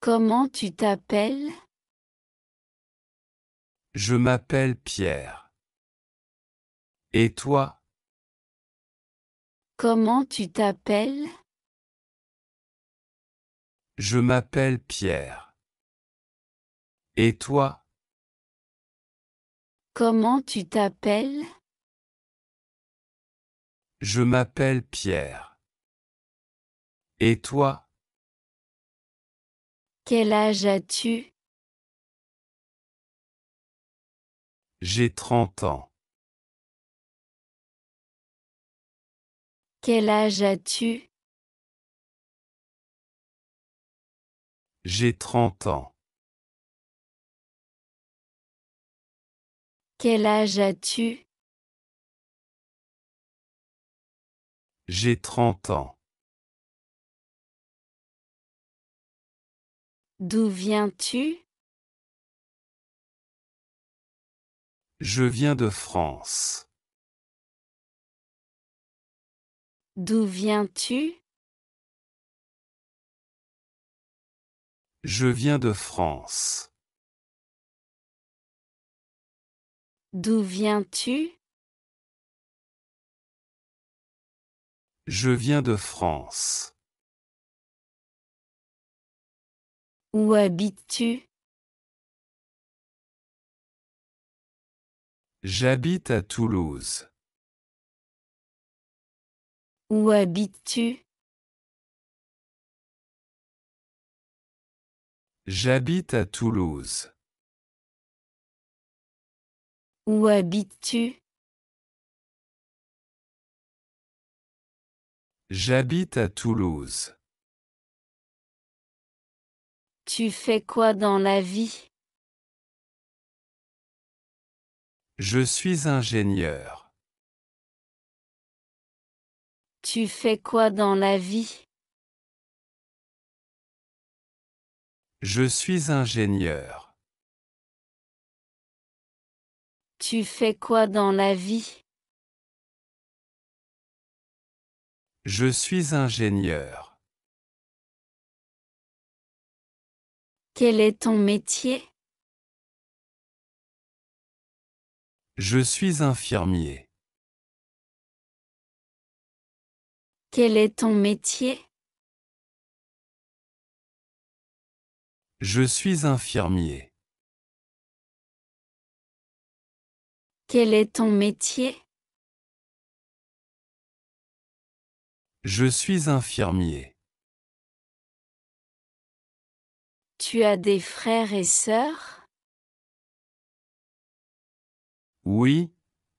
Comment tu t'appelles? Je m'appelle Pierre. Et toi? Comment tu t'appelles? Je m'appelle Pierre. Et toi? Comment tu t'appelles? Je m'appelle Pierre. Et toi? Quel âge as-tu? J'ai 30 ans. Quel âge as-tu? J'ai 30 ans. Quel âge as-tu? J'ai 30 ans. D'où viens-tu? Je viens de France. D'où viens-tu? Je viens de France. D'où viens-tu? Je viens de France. Où habites-tu? J'habite à Toulouse. Où habites-tu? J'habite à Toulouse. Où habites-tu? J'habite à Toulouse. Tu fais quoi dans la vie? Je suis ingénieur. Tu fais quoi dans la vie? Je suis ingénieur. Tu fais quoi dans la vie? Je suis ingénieur. Quel est ton métier? Je suis infirmier. Quel est ton métier? Je suis infirmier. Quel est ton métier? Je suis infirmier. Tu as des frères et sœurs? Oui,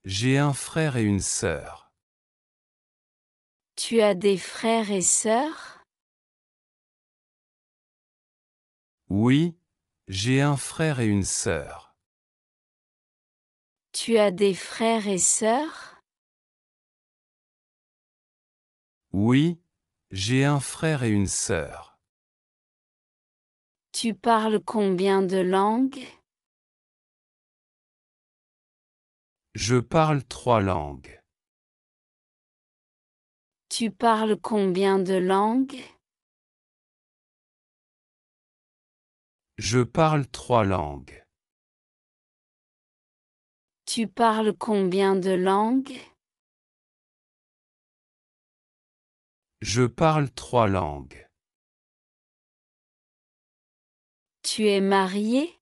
j'ai un frère et une sœur. Tu as des frères et sœurs? Oui, j'ai un frère et une sœur. Tu as des frères et sœurs? Oui, j'ai un frère et une sœur. Tu parles combien de langues? Je parle 3 langues. Tu parles combien de langues? Je parle 3 langues. Tu parles combien de langues? Je parle 3 langues. Tu es marié?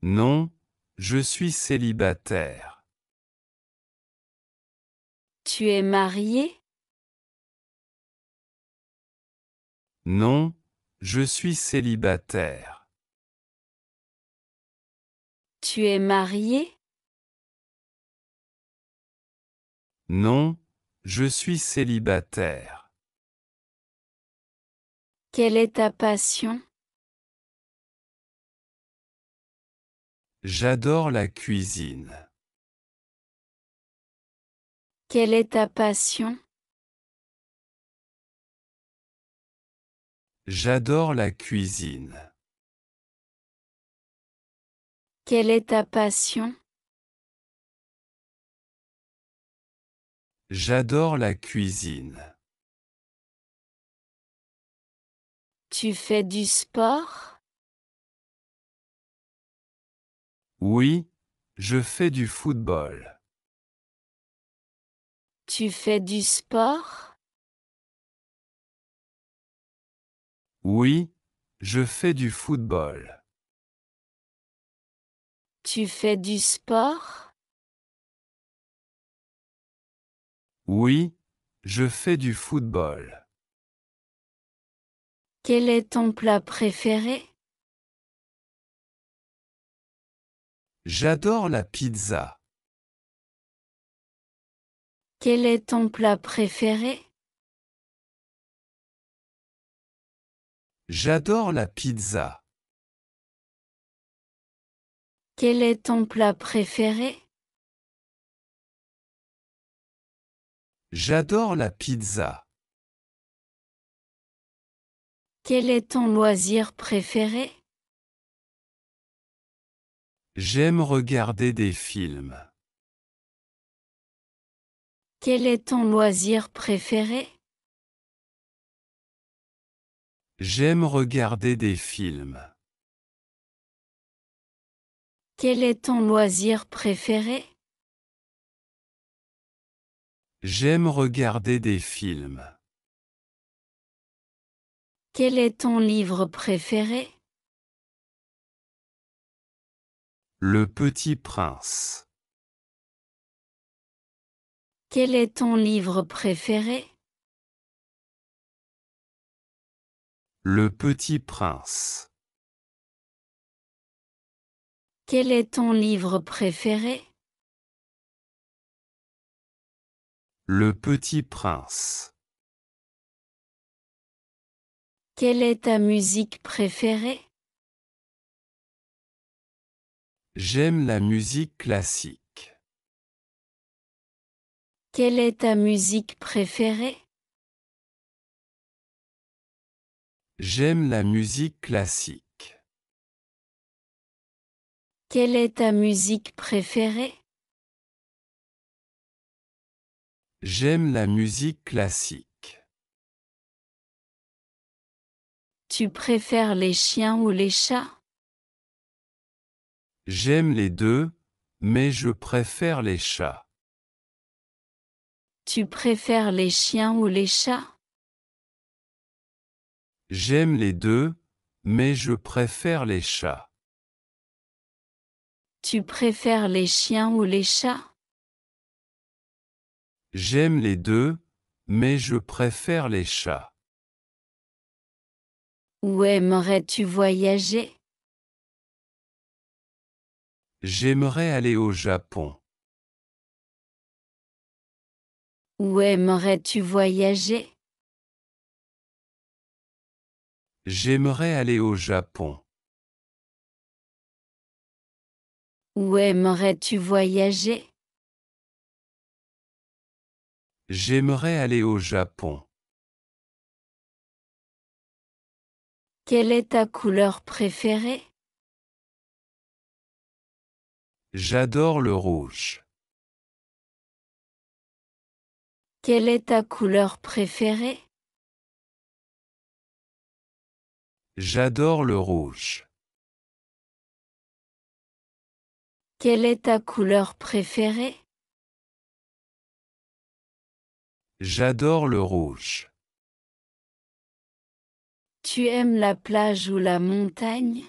Non, je suis célibataire. Tu es marié? Non, je suis célibataire. Tu es marié? Non, je suis célibataire. Quelle est ta passion? J'adore la cuisine. Quelle est ta passion? J'adore la cuisine. Quelle est ta passion? J'adore la cuisine. Tu fais du sport? Oui, je fais du football. Tu fais du sport? Oui, je fais du football. Tu fais du sport? Oui, je fais du football. Quel est ton plat préféré? J'adore la pizza. Quel est ton plat préféré? J'adore la pizza. Quel est ton plat préféré? J'adore la pizza. Quel est ton loisir préféré? J'aime regarder des films. Quel est ton loisir préféré? J'aime regarder des films. Quel est ton loisir préféré? J'aime regarder des films. Quel est ton livre préféré? Le Petit Prince. Quel est ton livre préféré? Le Petit Prince. Quel est ton livre préféré? Le Petit Prince. Quelle est ta musique préférée? J'aime la musique classique. Quelle est ta musique préférée? J'aime la musique classique. Quelle est ta musique préférée? J'aime la musique classique. Tu préfères les chiens ou les chats? J'aime les deux, mais je préfère les chats. Tu préfères les chiens ou les chats? J'aime les deux, mais je préfère les chats. Tu préfères les chiens ou les chats? J'aime les deux, mais je préfère les chats. Où aimerais-tu voyager? J'aimerais aller au Japon. Où aimerais-tu voyager? J'aimerais aller au Japon. Où aimerais-tu voyager? J'aimerais aller au Japon. Quelle est ta couleur préférée? J'adore le rouge. Quelle est ta couleur préférée? J'adore le rouge. Quelle est ta couleur préférée? J'adore le rouge. Tu aimes la plage ou la montagne?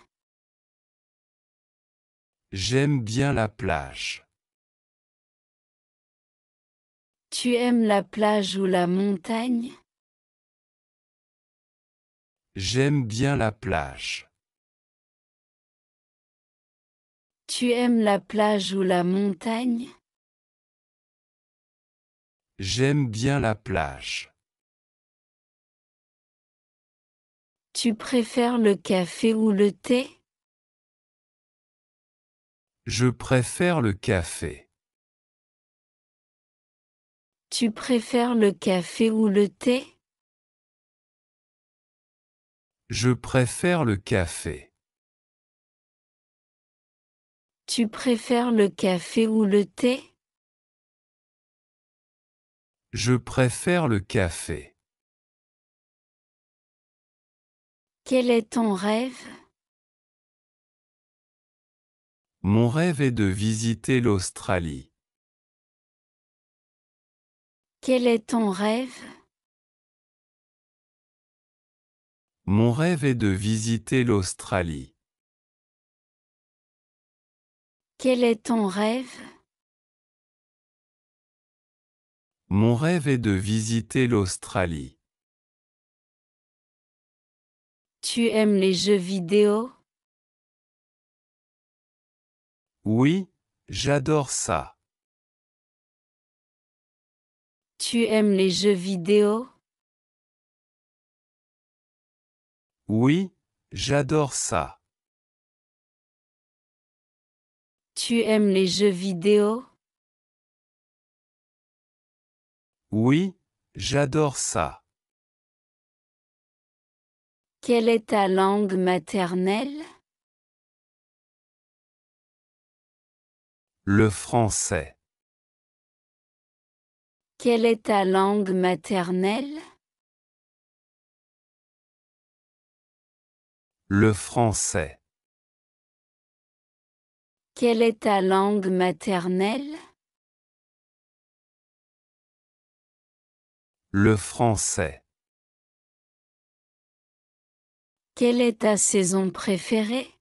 J'aime bien la plage. Tu aimes la plage ou la montagne? J'aime bien la plage. Tu aimes la plage ou la montagne? J'aime bien la plage. Tu préfères le café ou le thé? Je préfère le café. Tu préfères le café ou le thé? Je préfère le café. Tu préfères le café ou le thé? Je préfère le café. Quel est ton rêve? Mon rêve est de visiter l'Australie. Quel est ton rêve? Mon rêve est de visiter l'Australie. Quel est ton rêve? Mon rêve est de visiter l'Australie. Tu aimes les jeux vidéo? Oui, j'adore ça. Tu aimes les jeux vidéo? Oui, j'adore ça. Tu aimes les jeux vidéo? Oui, j'adore ça. Quelle est ta langue maternelle? Le français. Quelle est ta langue maternelle? Le français. Quelle est ta langue maternelle? Le français. Quelle est ta saison préférée?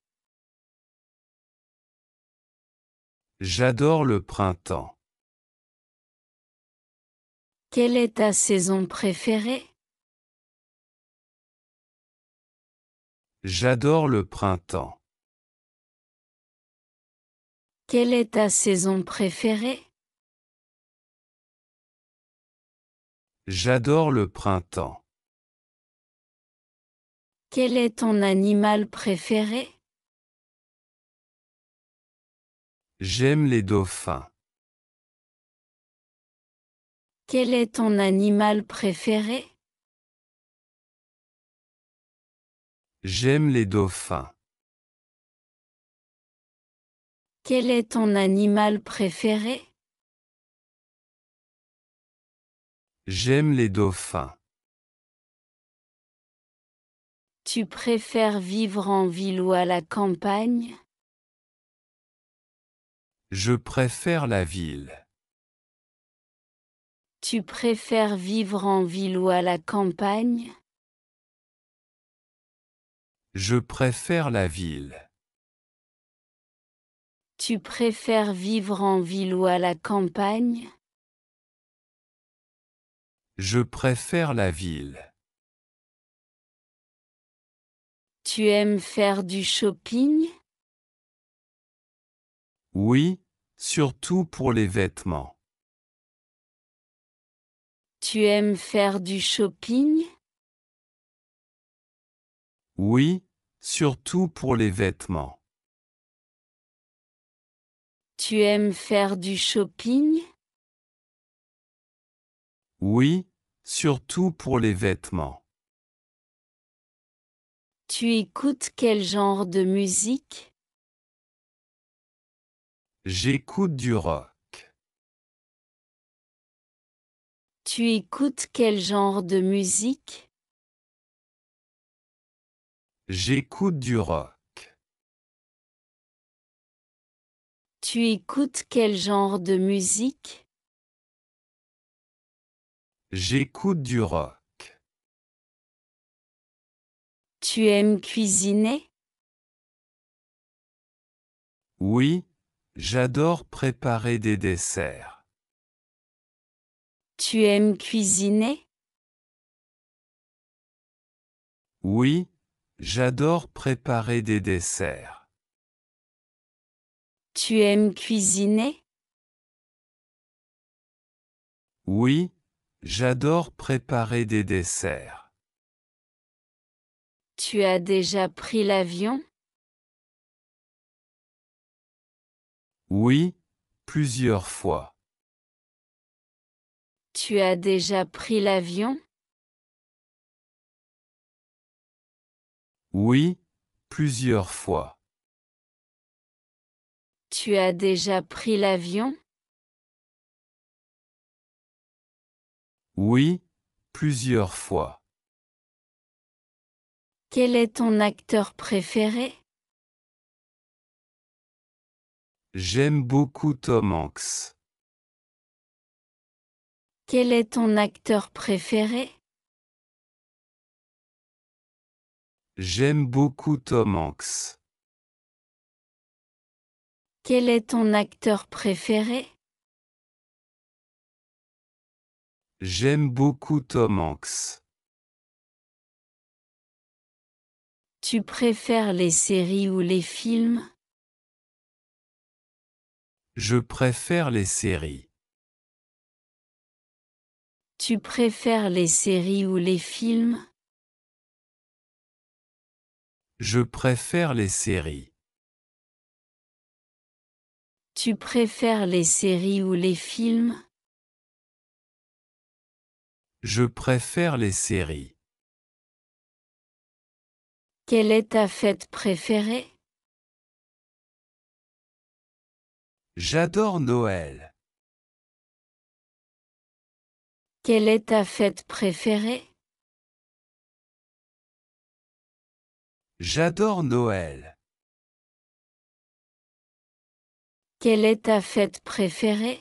J'adore le printemps. Quelle est ta saison préférée? J'adore le printemps. Quelle est ta saison préférée? J'adore le printemps. Quel est ton animal préféré? J'aime les dauphins. Quel est ton animal préféré? J'aime les dauphins. Quel est ton animal préféré? J'aime les dauphins. Tu préfères vivre en ville ou à la campagne? Je préfère la ville. Tu préfères vivre en ville ou à la campagne? Je préfère la ville. Tu préfères vivre en ville ou à la campagne? Je préfère la ville. Tu aimes faire du shopping? Oui, surtout pour les vêtements. Tu aimes faire du shopping? Oui, surtout pour les vêtements. Tu aimes faire du shopping? Oui, surtout pour les vêtements. Tu écoutes quel genre de musique? J'écoute du rock. Tu écoutes quel genre de musique? J'écoute du rock. Tu écoutes quel genre de musique? J'écoute du rock. Tu aimes cuisiner? Oui, j'adore préparer des desserts. Tu aimes cuisiner? Oui, j'adore préparer des desserts. Tu aimes cuisiner? Oui, j'adore préparer des desserts. Tu as déjà pris l'avion? Oui, plusieurs fois. Tu as déjà pris l'avion? Oui, plusieurs fois. Tu as déjà pris l'avion? Oui, plusieurs fois. Quel est ton acteur préféré? J'aime beaucoup Tom Hanks. Quel est ton acteur préféré? J'aime beaucoup Tom Hanks. Quel est ton acteur préféré? J'aime beaucoup Tom Hanks. Tu préfères les séries ou les films? Je préfère les séries. Tu préfères les séries ou les films? Je préfère les séries. Tu préfères les séries ou les films? Je préfère les séries. Quelle est ta fête préférée? J'adore Noël. Quelle est ta fête préférée? J'adore Noël. Quelle est ta fête préférée?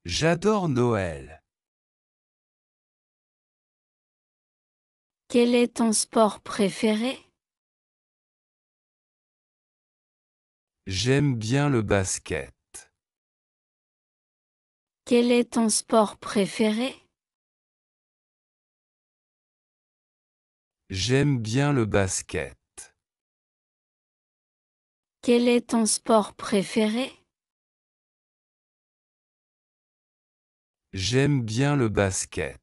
J'adore Noël. Quel est ton sport préféré? J'aime bien le basket. Quel est ton sport préféré? J'aime bien le basket. Quel est ton sport préféré? J'aime bien le basket.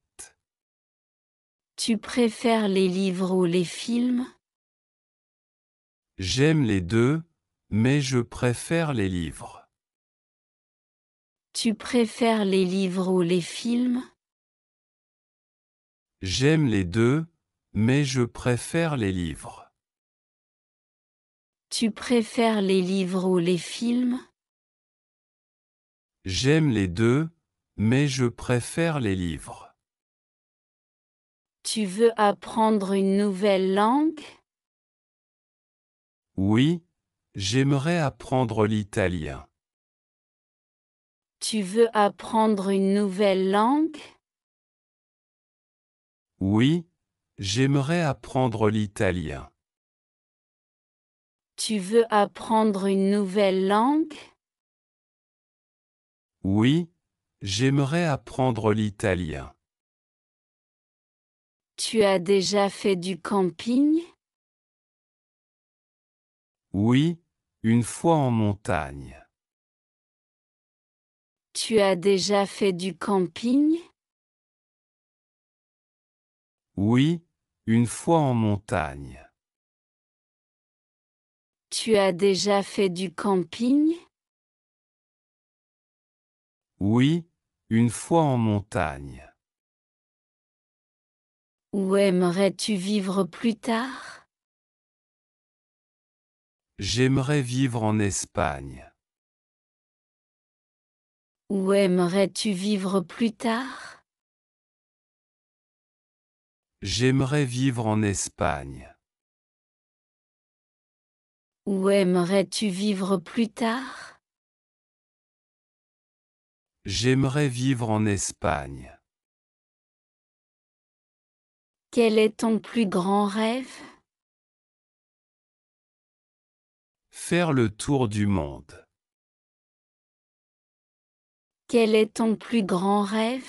Tu préfères les livres ou les films? J'aime les deux, mais je préfère les livres. Tu préfères les livres ou les films? J'aime les deux, mais je préfère les livres. Tu préfères les livres ou les films? J'aime les deux, mais je préfère les livres. Tu veux apprendre une nouvelle langue? Oui, j'aimerais apprendre l'italien. Tu veux apprendre une nouvelle langue? Oui, j'aimerais apprendre l'italien. Tu veux apprendre une nouvelle langue? Oui, j'aimerais apprendre l'italien. Tu as déjà fait du camping? Oui, une fois en montagne. Tu as déjà fait du camping? Oui, une fois en montagne. Tu as déjà fait du camping? Oui, une fois en montagne. Où aimerais-tu vivre plus tard? J'aimerais vivre en Espagne. Où aimerais-tu vivre plus tard? J'aimerais vivre en Espagne. Où aimerais-tu vivre plus tard? J'aimerais vivre en Espagne. Quel est ton plus grand rêve? Faire le tour du monde. Quel est ton plus grand rêve?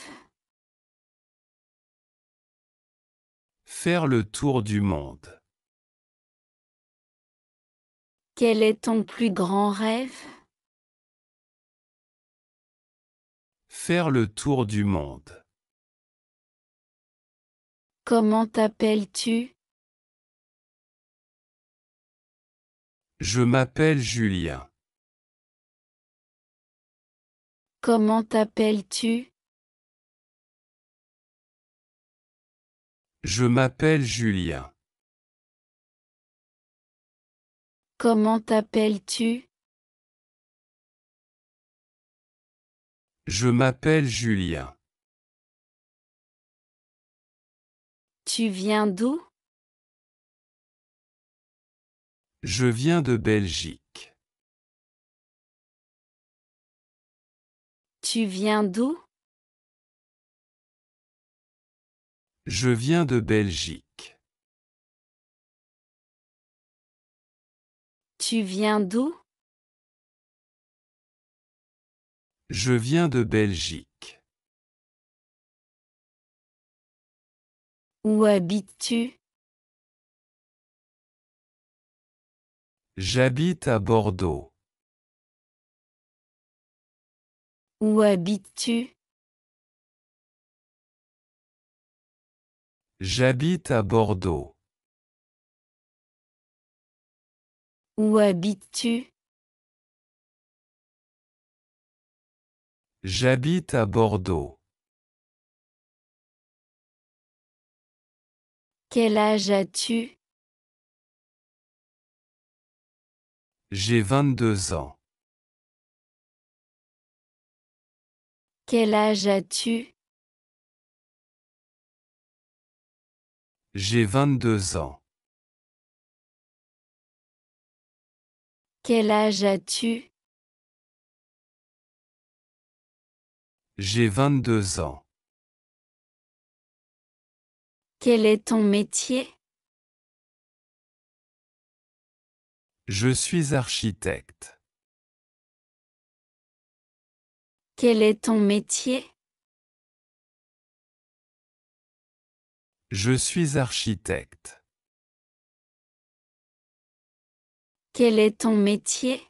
Faire le tour du monde. Quel est ton plus grand rêve? Faire le tour du monde. Comment t'appelles-tu? Je m'appelle Julien. Comment t'appelles-tu? Je m'appelle Julien. Comment t'appelles-tu? Je m'appelle Julien. Tu viens d'où? Je viens de Belgique. Tu viens d'où? Je viens de Belgique. Tu viens d'où? Je viens de Belgique. Où habites-tu? J'habite à Bordeaux. Où habites-tu? J'habite à Bordeaux. Où habites-tu? J'habite à Bordeaux. Quel âge as-tu? J'ai 22 ans. Quel âge as-tu? J'ai 22 ans. Quel âge as-tu? J'ai 22 ans. Quel est ton métier? Je suis architecte. Quel est ton métier? Je suis architecte. Quel est ton métier?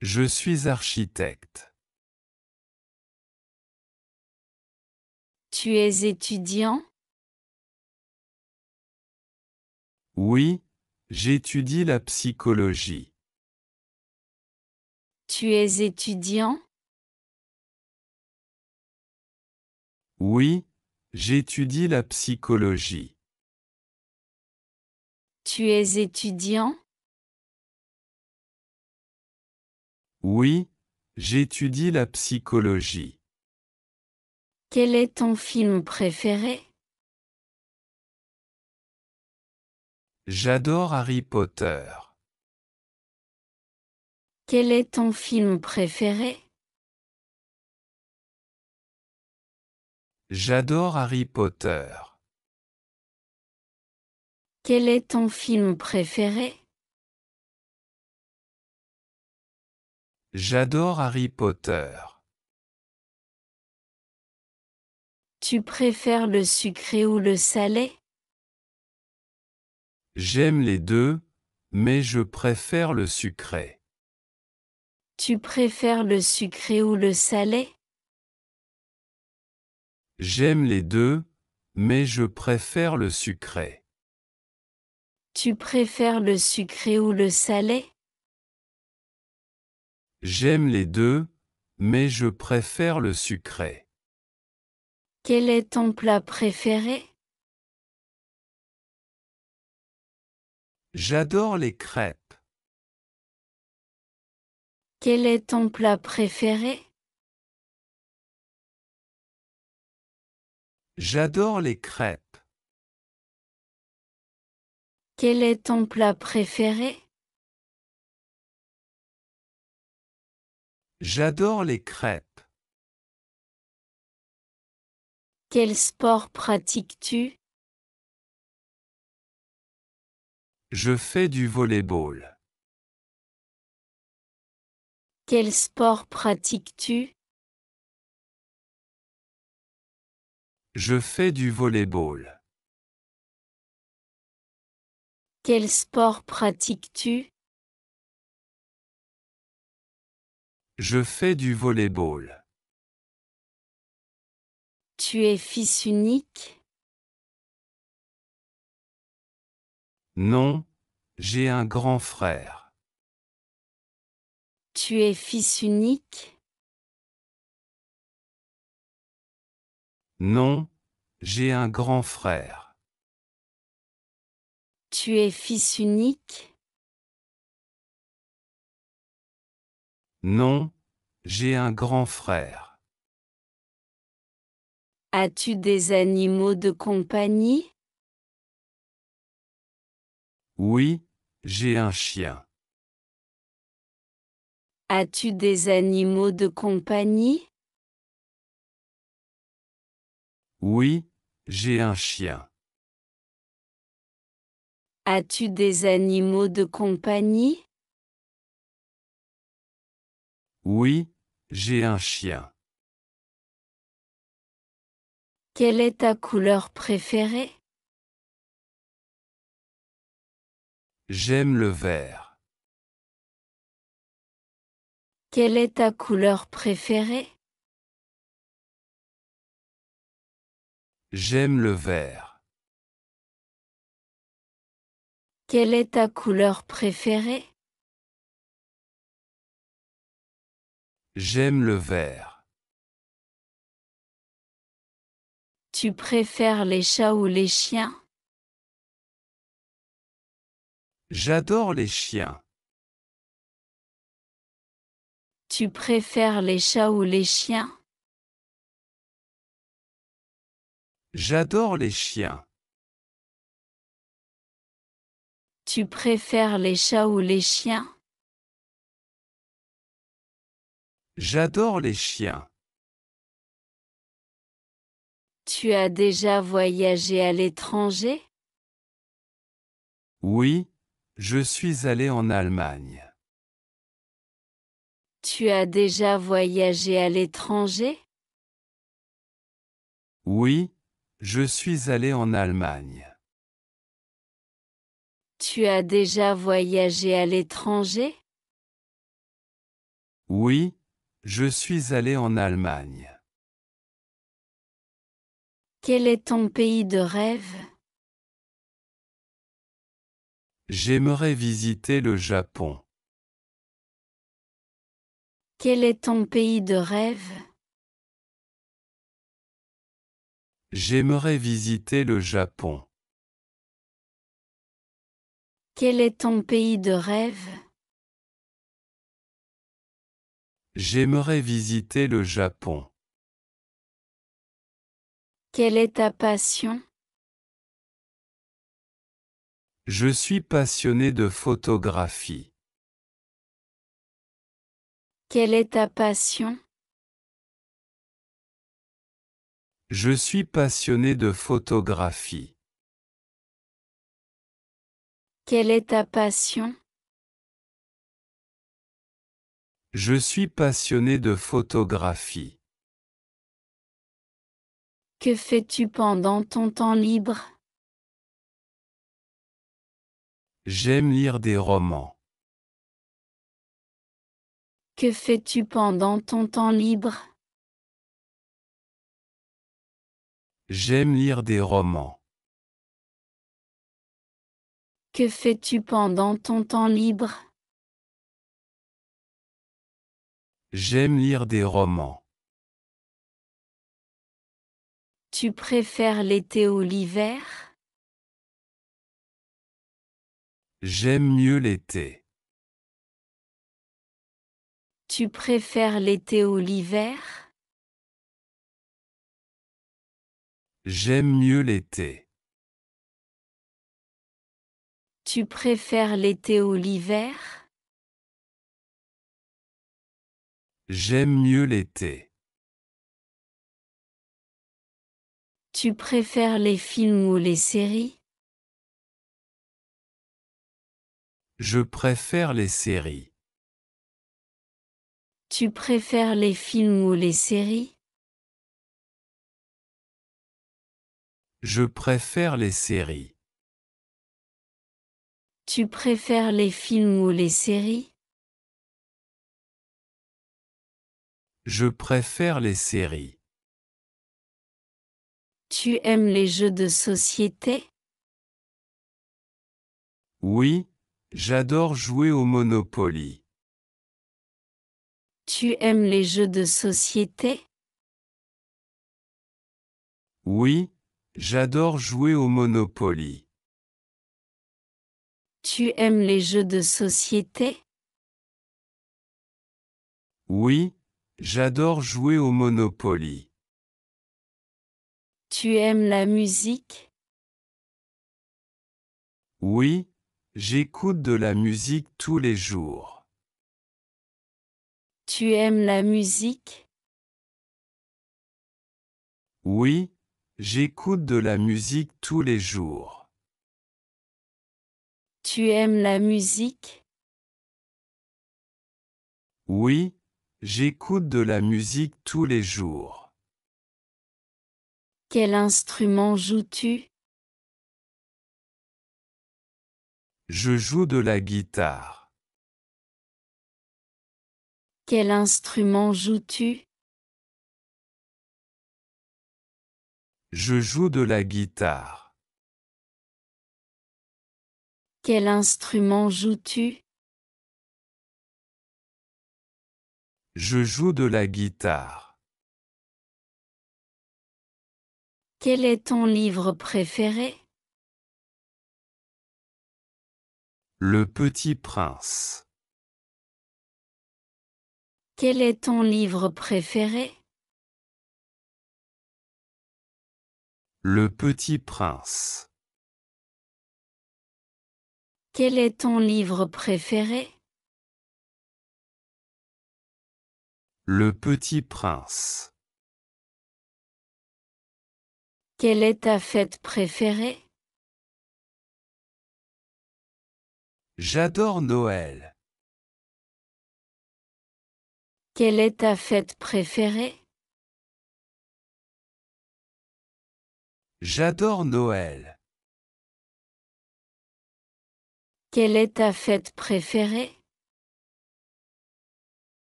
Je suis architecte. Tu es étudiant? Oui, j'étudie la psychologie. Tu es étudiant? Oui, j'étudie la psychologie. Tu es étudiant? Oui, j'étudie la psychologie. Quel est ton film préféré? J'adore Harry Potter. Quel est ton film préféré? J'adore Harry Potter. Quel est ton film préféré? J'adore Harry Potter. Tu préfères le sucré ou le salé? J'aime les deux, mais je préfère le sucré. Tu préfères le sucré ou le salé? J'aime les deux, mais je préfère le sucré. Tu préfères le sucré ou le salé? J'aime les deux, mais je préfère le sucré. Quel est ton plat préféré? J'adore les crêpes. Quel est ton plat préféré? J'adore les crêpes. Quel est ton plat préféré? J'adore les crêpes. Quel sport pratiques-tu? Je fais du volley-ball. Quel sport pratiques-tu? Je fais du volley-ball. Quel sport pratiques-tu? Je fais du volley-ball. Tu es fils unique? Non, j'ai un grand frère. Tu es fils unique? Non, j'ai un grand frère. Tu es fils unique? Non, j'ai un grand frère. As-tu des animaux de compagnie? Oui, j'ai un chien. As-tu des animaux de compagnie? Oui, j'ai un chien. As-tu des animaux de compagnie? Oui, j'ai un chien. Quelle est ta couleur préférée? J'aime le vert. Quelle est ta couleur préférée? J'aime le vert. Quelle est ta couleur préférée? J'aime le vert. Tu préfères les chats ou les chiens? J'adore les chiens. Tu préfères les chats ou les chiens? J'adore les chiens. Tu préfères les chats ou les chiens? J'adore les chiens. Tu as déjà voyagé à l'étranger? Oui, je suis allé en Allemagne. Tu as déjà voyagé à l'étranger? Oui, je suis allé en Allemagne. Tu as déjà voyagé à l'étranger? Oui, je suis allé en Allemagne. Quel est ton pays de rêve? J'aimerais visiter le Japon. Quel est ton pays de rêve? J'aimerais visiter le Japon. Quel est ton pays de rêve? J'aimerais visiter le Japon. Quelle est ta passion? Je suis passionné de photographie. Quelle est ta passion? Je suis passionné de photographie. Quelle est ta passion? Je suis passionné de photographie. Que fais-tu pendant ton temps libre? J'aime lire des romans. Que fais-tu pendant ton temps libre? J'aime lire des romans. Que fais-tu pendant ton temps libre? J'aime lire des romans. Tu préfères l'été ou l'hiver? J'aime mieux l'été. Tu préfères l'été ou l'hiver? J'aime mieux l'été. Tu préfères l'été ou l'hiver? J'aime mieux l'été. Tu préfères les films ou les séries? Je préfère les séries. Tu préfères les films ou les séries? Je préfère les séries. Tu préfères les films ou les séries? Je préfère les séries. Tu aimes les jeux de société? Oui, j'adore jouer au Monopoly. Tu aimes les jeux de société? Oui, j'adore jouer au Monopoly. Tu aimes les jeux de société? Oui, j'adore jouer au Monopoly. Tu aimes la musique? Oui, j'écoute de la musique tous les jours. Tu aimes la musique? Oui, j'écoute de la musique tous les jours. Tu aimes la musique? Oui, j'écoute de la musique tous les jours. Quel instrument joues-tu? Je joue de la guitare. Quel instrument joues-tu? Je joue de la guitare. Quel instrument joues-tu? Je joue de la guitare. Quel est ton livre préféré? Le Petit Prince. Quel est ton livre préféré? Le Petit Prince. Quel est ton livre préféré? Le Petit Prince. Quelle est ta fête préférée? J'adore Noël. Quelle est ta fête préférée? J'adore Noël. Quelle est ta fête préférée?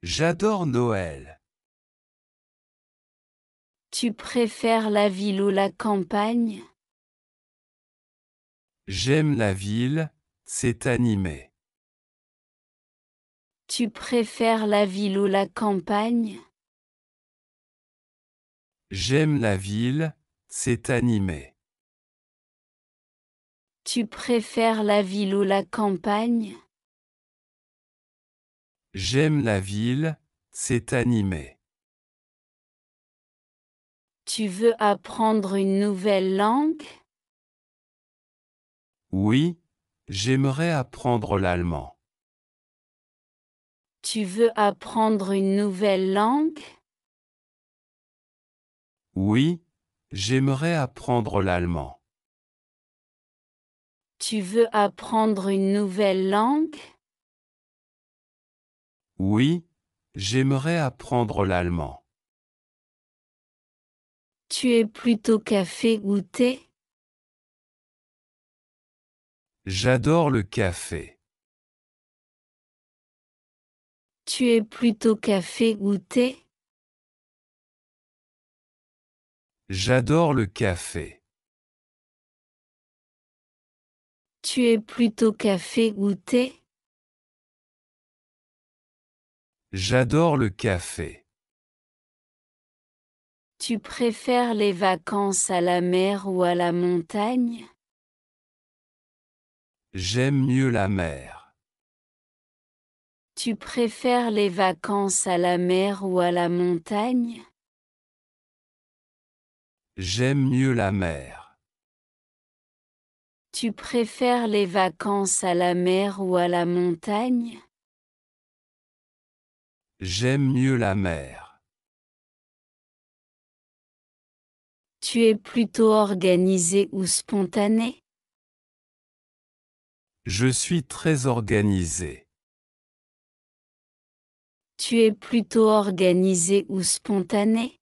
J'adore Noël. Tu préfères la ville ou la campagne? J'aime la ville, c'est animé. Tu préfères la ville ou la campagne? J'aime la ville, c'est animé. Tu préfères la ville ou la campagne? J'aime la ville, c'est animé. Tu veux apprendre une nouvelle langue? Oui, j'aimerais apprendre l'allemand. Tu veux apprendre une nouvelle langue? Oui, j'aimerais apprendre l'allemand. Tu veux apprendre une nouvelle langue? Oui, j'aimerais apprendre l'allemand. Tu es plutôt café ou thé? J'adore le café. Tu es plutôt café ou thé? J'adore le café. Tu es plutôt café ou thé? J'adore le café. Tu préfères les vacances à la mer ou à la montagne? J'aime mieux la mer. Tu préfères les vacances à la mer ou à la montagne? J'aime mieux la mer. Tu préfères les vacances à la mer ou à la montagne? J'aime mieux la mer. Tu es plutôt organisé ou spontané? Je suis très organisé. Tu es plutôt organisé ou spontané?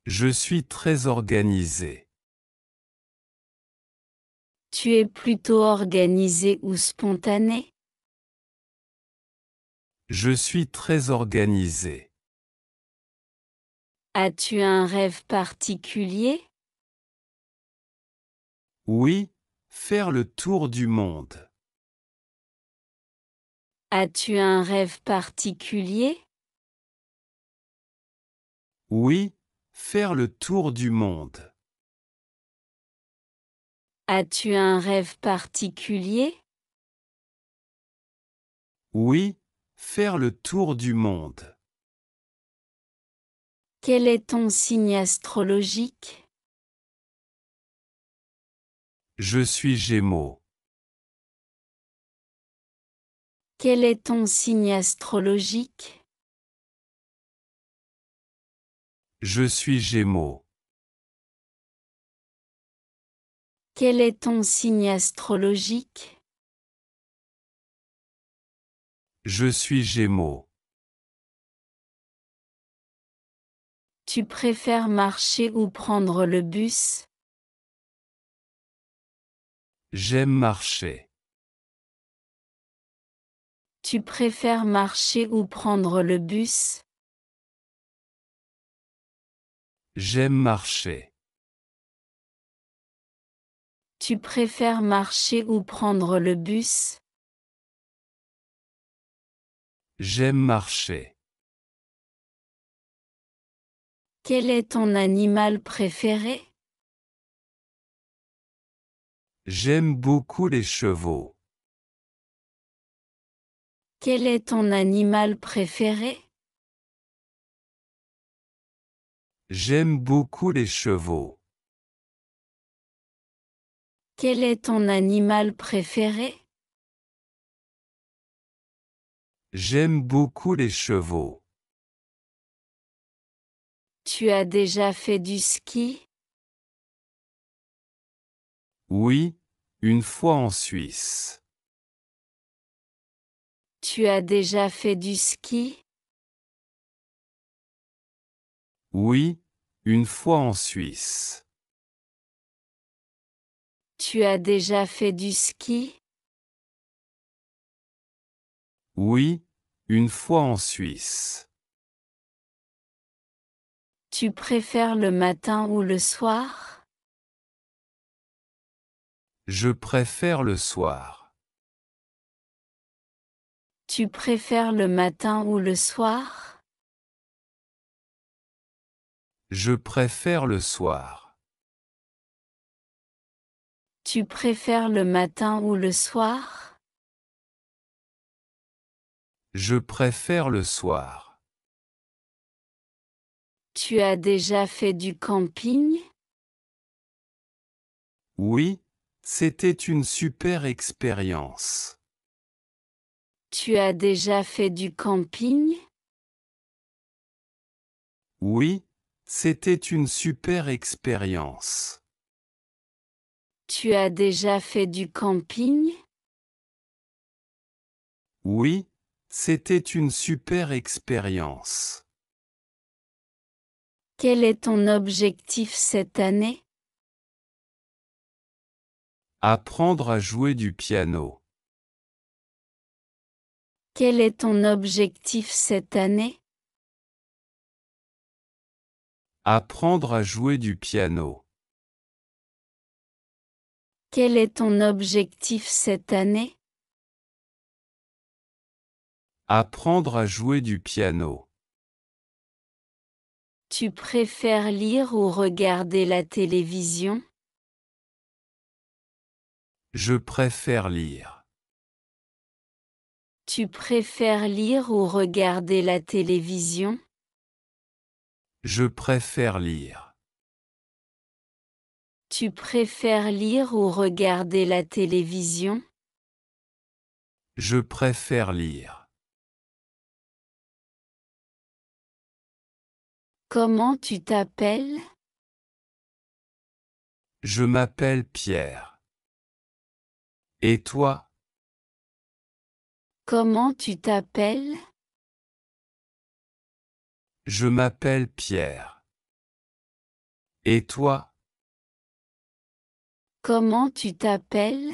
Je suis très organisé. Tu es plutôt organisé ou spontané? Je suis très organisé. As-tu un rêve particulier? Oui, faire le tour du monde. As-tu un rêve particulier? Oui, faire le tour du monde. As-tu un rêve particulier? Oui, faire le tour du monde. Quel est ton signe astrologique? Je suis Gémeaux. Quel est ton signe astrologique? Je suis Gémeaux. Quel est ton signe astrologique? Je suis Gémeaux. Tu préfères marcher ou prendre le bus? J'aime marcher. Tu préfères marcher ou prendre le bus? J'aime marcher. Tu préfères marcher ou prendre le bus? J'aime marcher. Quel est ton animal préféré? J'aime beaucoup les chevaux. Quel est ton animal préféré? J'aime beaucoup les chevaux. Quel est ton animal préféré? J'aime beaucoup les chevaux. Tu as déjà fait du ski? Oui, une fois en Suisse. Tu as déjà fait du ski? Oui, une fois en Suisse. Tu as déjà fait du ski? Oui, une fois en Suisse. Tu préfères le matin ou le soir? Je préfère le soir. Tu préfères le matin ou le soir? Je préfère le soir. Tu préfères le matin ou le soir? Je préfère le soir. Tu as déjà fait du camping? Oui, c'était une super expérience. Tu as déjà fait du camping? Oui, c'était une super expérience. Tu as déjà fait du camping? Oui, c'était une super expérience. Quel est ton objectif cette année? Apprendre à jouer du piano. Quel est ton objectif cette année? Apprendre à jouer du piano. Quel est ton objectif cette année? Apprendre à jouer du piano. Tu préfères lire ou regarder la télévision? Je préfère lire. Tu préfères lire ou regarder la télévision? Je préfère lire. Tu préfères lire ou regarder la télévision? Je préfère lire. Comment tu t'appelles? Je m'appelle Pierre. Et toi? Comment tu t'appelles? Je m'appelle Pierre. Et toi? Comment tu t'appelles?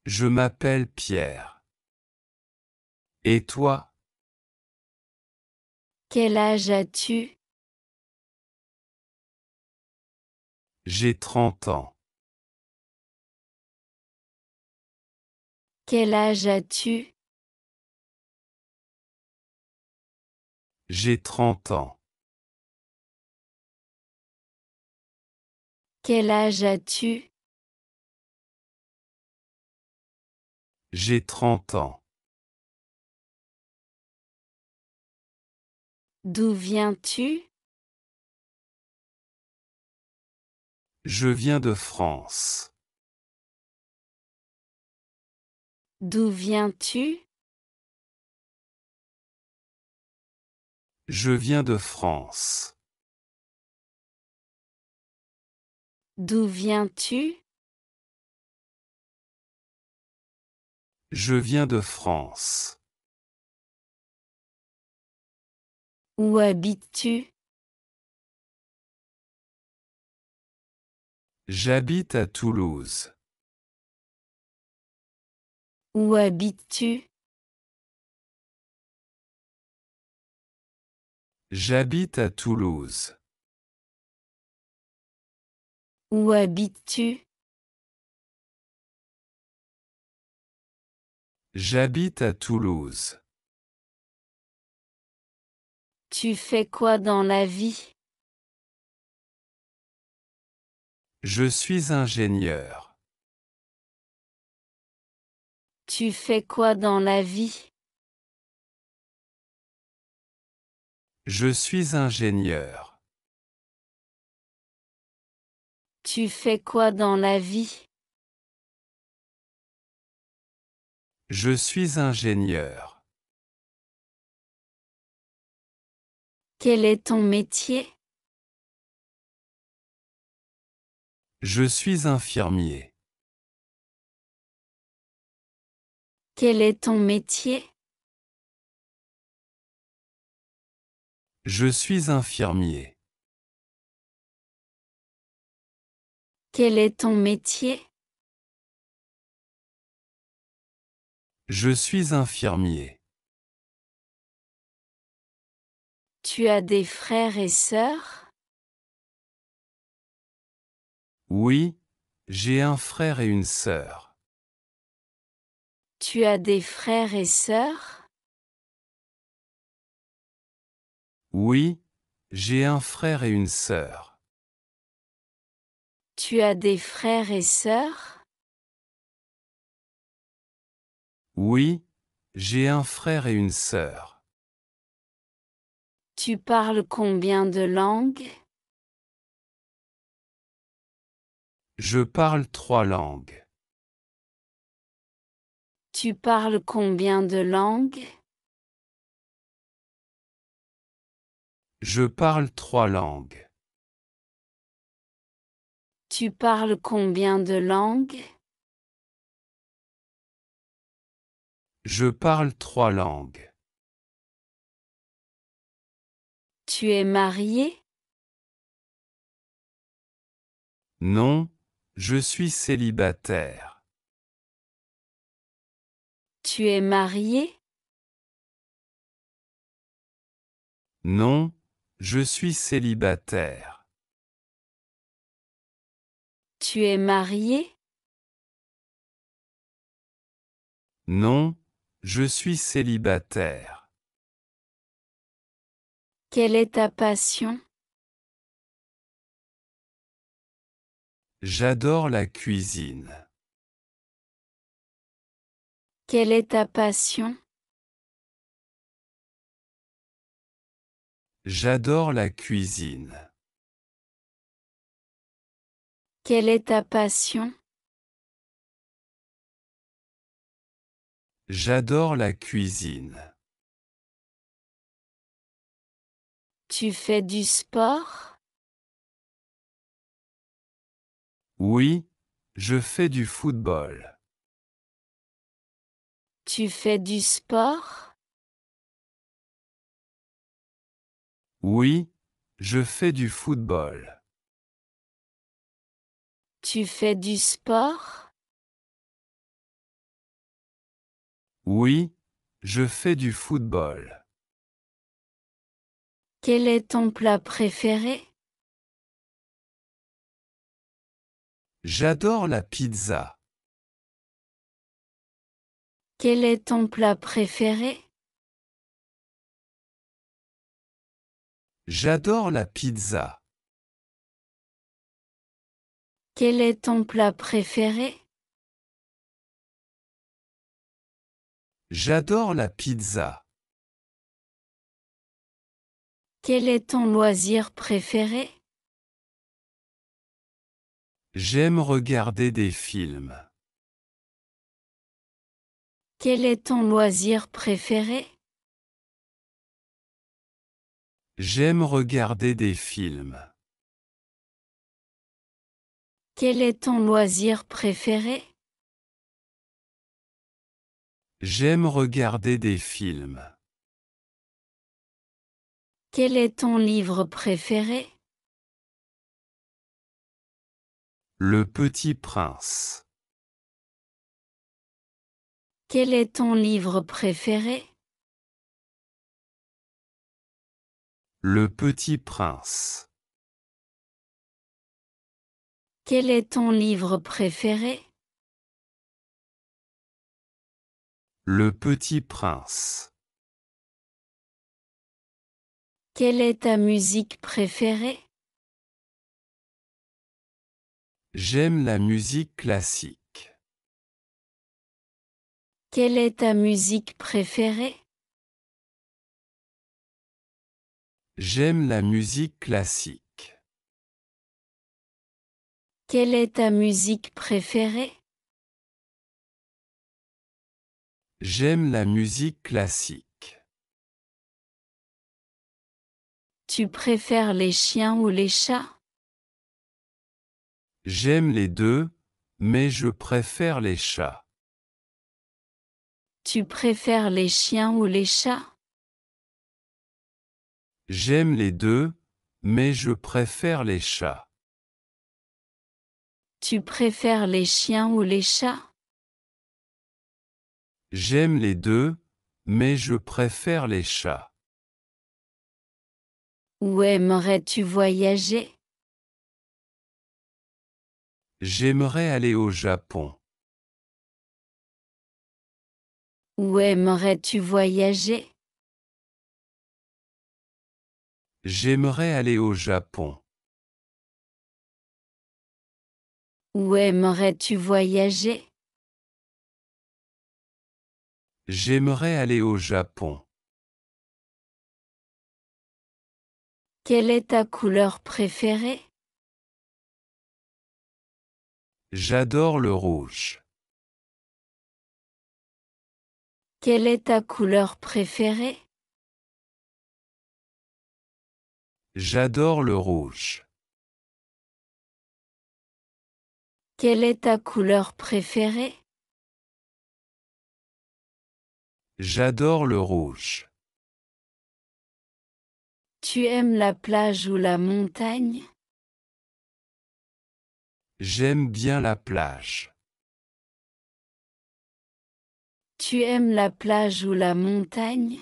Je m'appelle Pierre. Et toi? Quel âge as-tu? J'ai 30 ans. Quel âge as-tu? J'ai 30 ans. Quel âge as-tu? J'ai 30 ans. D'où viens-tu? Je viens de France. D'où viens-tu? Je viens de France. D'où viens-tu? Je viens de France. Où habites-tu? J'habite à Toulouse. Où habites-tu? J'habite à Toulouse. Où habites-tu? J'habite à Toulouse. Tu fais quoi dans la vie? Je suis ingénieur. Tu fais quoi dans la vie? Je suis ingénieur. Tu fais quoi dans la vie? Je suis ingénieur. Quel est ton métier? Je suis infirmier. Quel est ton métier? Je suis infirmier. Quel est ton métier? Je suis infirmier. Tu as des frères et sœurs? Oui, j'ai un frère et une sœur. Tu as des frères et sœurs? Oui, j'ai un frère et une sœur. Tu as des frères et sœurs? Oui, j'ai un frère et une sœur. Tu parles combien de langues? Je parle 3 langues. Tu parles combien de langues? Je parle 3 langues. Tu parles combien de langues? Je parle 3 langues. Tu es marié? Non, je suis célibataire. Tu es marié? Non, je suis célibataire. Tu es marié? Non, je suis célibataire. Quelle est ta passion? J'adore la cuisine. Quelle est ta passion? J'adore la cuisine. Quelle est ta passion? J'adore la cuisine. Tu fais du sport? Oui, je fais du football. Tu fais du sport? Oui, je fais du football. Tu fais du sport? Oui, je fais du football. Quel est ton plat préféré? J'adore la pizza. Quel est ton plat préféré? J'adore la pizza. Quel est ton plat préféré? J'adore la pizza. Quel est ton loisir préféré? J'aime regarder des films. Quel est ton loisir préféré? J'aime regarder des films. Quel est ton loisir préféré? J'aime regarder des films. Quel est ton livre préféré? Le Petit Prince. Quel est ton livre préféré? Le Petit Prince. Quel est ton livre préféré? Le Petit Prince. Quelle est ta musique préférée? J'aime la musique classique. Quelle est ta musique préférée? J'aime la musique classique. Quelle est ta musique préférée? J'aime la musique classique. Tu préfères les chiens ou les chats? J'aime les deux, mais je préfère les chats. Tu préfères les chiens ou les chats? J'aime les deux, mais je préfère les chats. Tu préfères les chiens ou les chats? J'aime les deux, mais je préfère les chats. Où aimerais-tu voyager? J'aimerais aller au Japon. Où aimerais-tu voyager? J'aimerais aller au Japon. Où aimerais-tu voyager? J'aimerais aller au Japon. Quelle est ta couleur préférée? J'adore le rouge. Quelle est ta couleur préférée? J'adore le rouge. Quelle est ta couleur préférée? J'adore le rouge. Tu aimes la plage ou la montagne? J'aime bien la plage. Tu aimes la plage ou la montagne?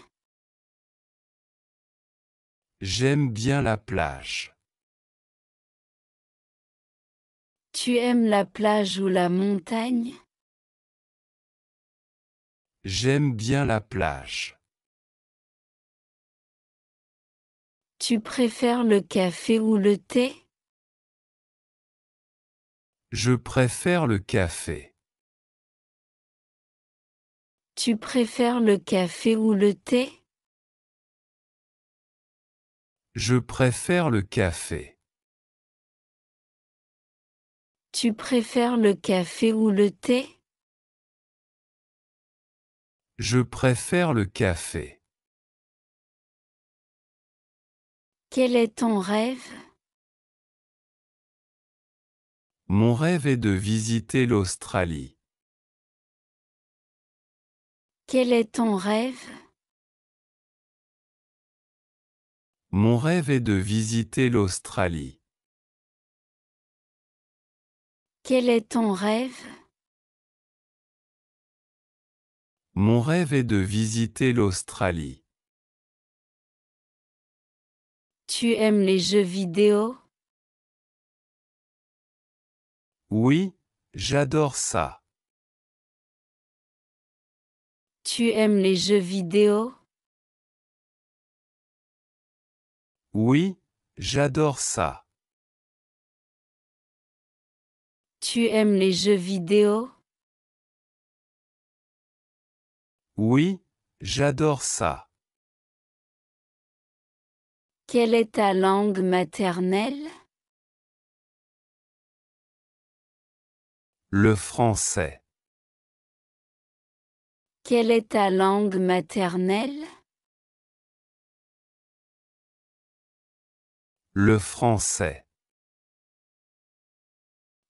J'aime bien la plage. Tu aimes la plage ou la montagne? J'aime bien la plage. Tu préfères le café ou le thé? Je préfère le café. Tu préfères le café ou le thé? Je préfère le café. Tu préfères le café ou le thé? Je préfère le café. Quel est ton rêve? Mon rêve est de visiter l'Australie. Quel est ton rêve? Mon rêve est de visiter l'Australie. Quel est ton rêve? Mon rêve est de visiter l'Australie. Tu aimes les jeux vidéo? Oui, j'adore ça. Tu aimes les jeux vidéo? Oui, j'adore ça. Tu aimes les jeux vidéo? Oui, j'adore ça. Quelle est ta langue maternelle? Le français. Quelle est ta langue maternelle? Le français.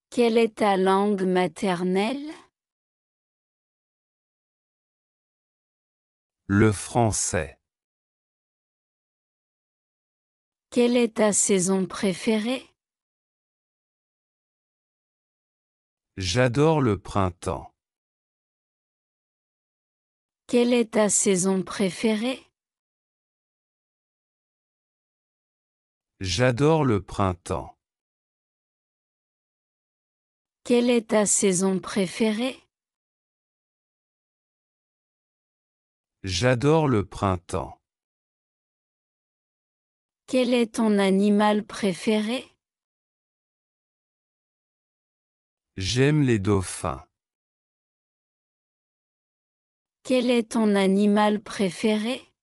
Quelle est ta langue maternelle? Le français. Quelle est ta saison préférée? J'adore le printemps. Quelle est ta saison préférée? J'adore le printemps. Quelle est ta saison préférée? J'adore le printemps. Quel est ton animal préféré? J'aime les dauphins. Quel est ton animal préféré?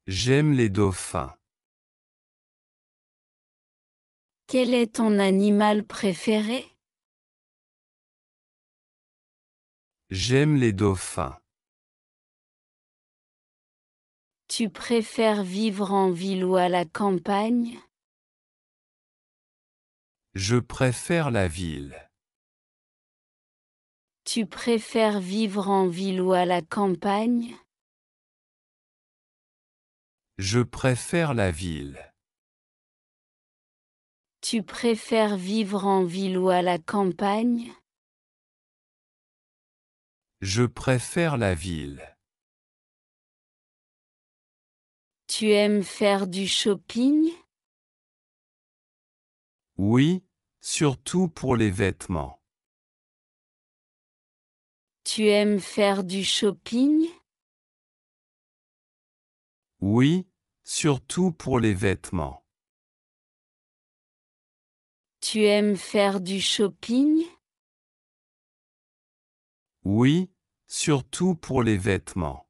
J'aime les dauphins. Quel est ton animal préféré? J'aime les dauphins. Tu préfères vivre en ville ou à la campagne? Je préfère la ville. Tu préfères vivre en ville ou à la campagne? Je préfère la ville. Tu préfères vivre en ville ou à la campagne? Je préfère la ville. Tu aimes faire du shopping? Oui, surtout pour les vêtements. Tu aimes faire du shopping? Oui, surtout pour les vêtements. Tu aimes faire du shopping? Oui, surtout pour les vêtements.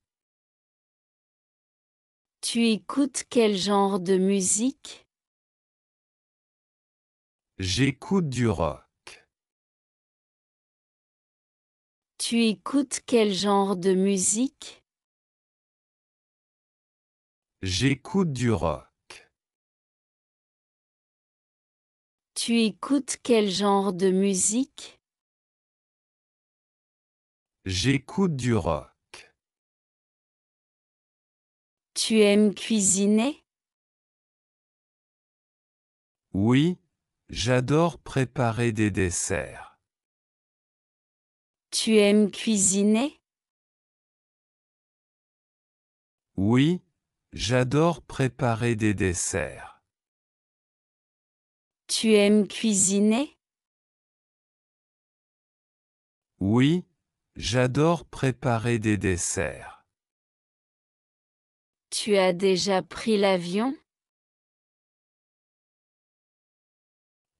Tu écoutes quel genre de musique? J'écoute du rock. Tu écoutes quel genre de musique? J'écoute du rock. Tu écoutes quel genre de musique? J'écoute du rock. Tu aimes cuisiner? Oui, j'adore préparer des desserts. Tu aimes cuisiner? Oui, j'adore préparer des desserts. Tu aimes cuisiner? Oui, j'adore préparer des desserts. Tu as déjà pris l'avion?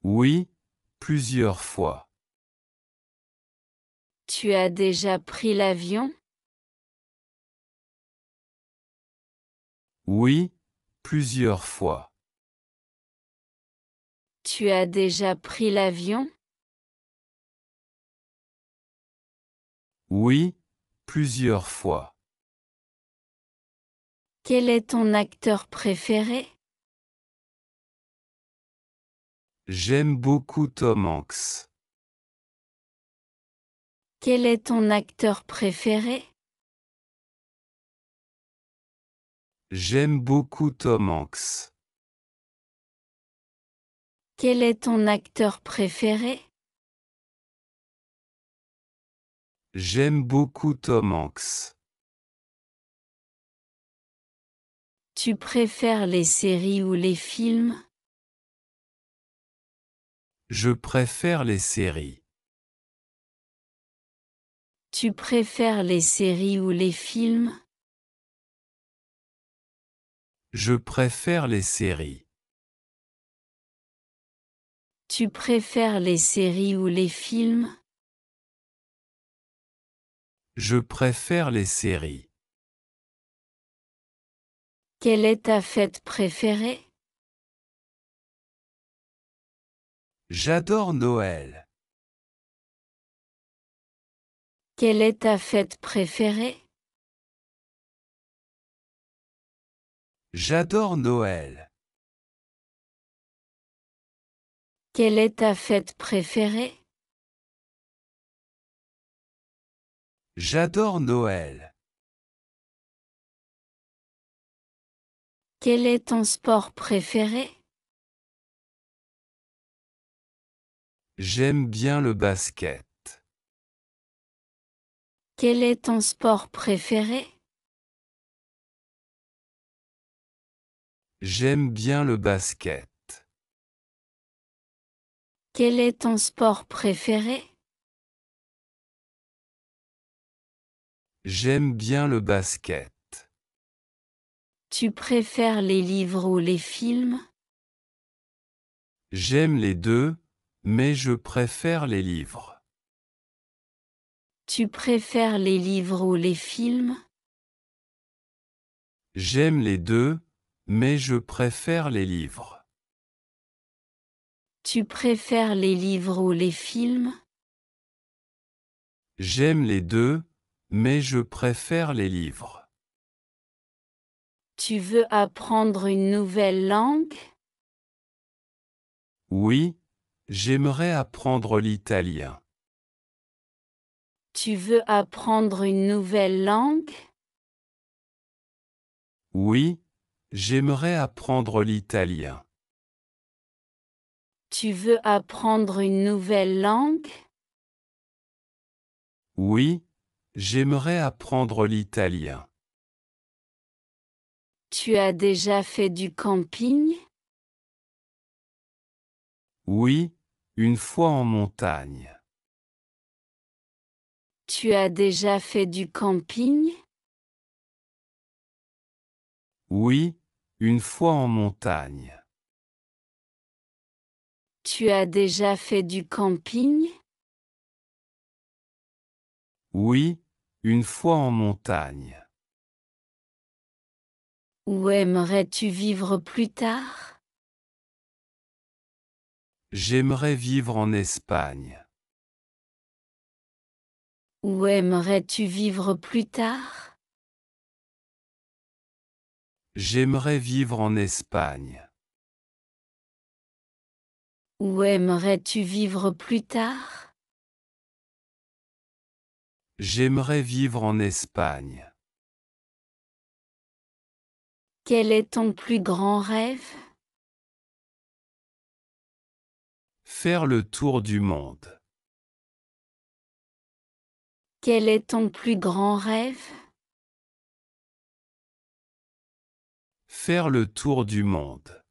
Oui, plusieurs fois. Tu as déjà pris l'avion? Oui, plusieurs fois. Tu as déjà pris l'avion? Oui, plusieurs fois. Quel est ton acteur préféré? J'aime beaucoup Tom Hanks. Quel est ton acteur préféré? J'aime beaucoup Tom Hanks. Quel est ton acteur préféré? J'aime beaucoup Tom Hanks. Tu préfères les séries ou les films? Je préfère les séries. Tu préfères les séries ou les films? Je préfère les séries. Tu préfères les séries ou les films? Je préfère les séries. Quelle est ta fête préférée? J'adore Noël. Quelle est ta fête préférée? J'adore Noël. Quelle est ta fête préférée? J'adore Noël. Quel est ton sport préféré? J'aime bien le basket. Quel est ton sport préféré? J'aime bien le basket. Quel est ton sport préféré? J'aime bien le basket. Tu préfères les livres ou les films? J'aime les deux, mais je préfère les livres. Tu préfères les livres ou les films? J'aime les deux, mais je préfère les livres. Tu préfères les livres ou les films? J'aime les deux, mais je préfère les livres. Tu veux apprendre une nouvelle langue? Oui, j'aimerais apprendre l'italien. Tu veux apprendre une nouvelle langue? Oui, j'aimerais apprendre l'italien. Tu veux apprendre une nouvelle langue? Oui, j'aimerais apprendre l'italien. Tu as déjà fait du camping? Oui, une fois en montagne. Tu as déjà fait du camping? Oui, une fois en montagne. Tu as déjà fait du camping? Oui, une fois en montagne. Où aimerais-tu vivre plus tard? J'aimerais vivre en Espagne. Où aimerais-tu vivre plus tard? J'aimerais vivre en Espagne. Où aimerais-tu vivre plus tard? J'aimerais vivre en Espagne. Quel est ton plus grand rêve? Faire le tour du monde. Quel est ton plus grand rêve? Faire le tour du monde.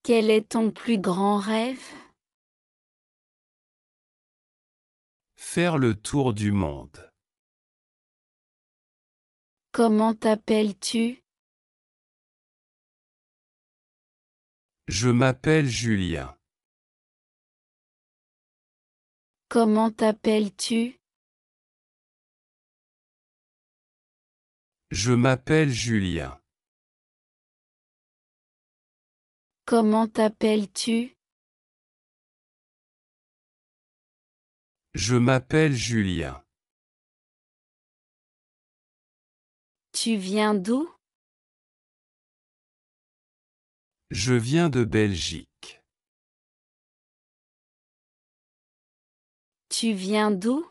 Quel est ton plus grand rêve? Faire le tour du monde. Comment t'appelles-tu? Je m'appelle Julien. Comment t'appelles-tu? Je m'appelle Julien. Comment t'appelles-tu? Je m'appelle Julien. Tu viens d'où? Je viens de Belgique. Tu viens d'où?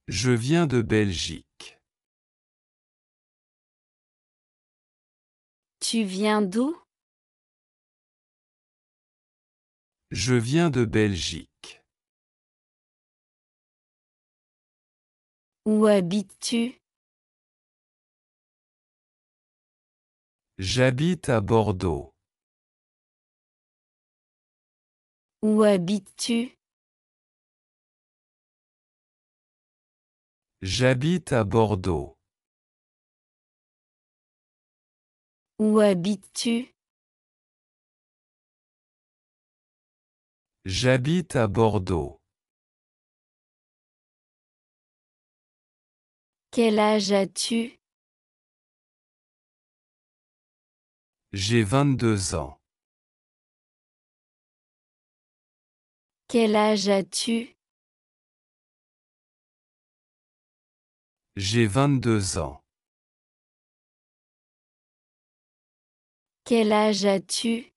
Je viens de Belgique. Tu viens d'où? Je viens de Belgique. Où habites-tu? J'habite à Bordeaux. Où habites-tu? J'habite à Bordeaux. Où habites-tu? J'habite à Bordeaux. Quel âge as-tu? J'ai 22 ans. Quel âge as-tu? J'ai 22 ans. Quel âge as-tu?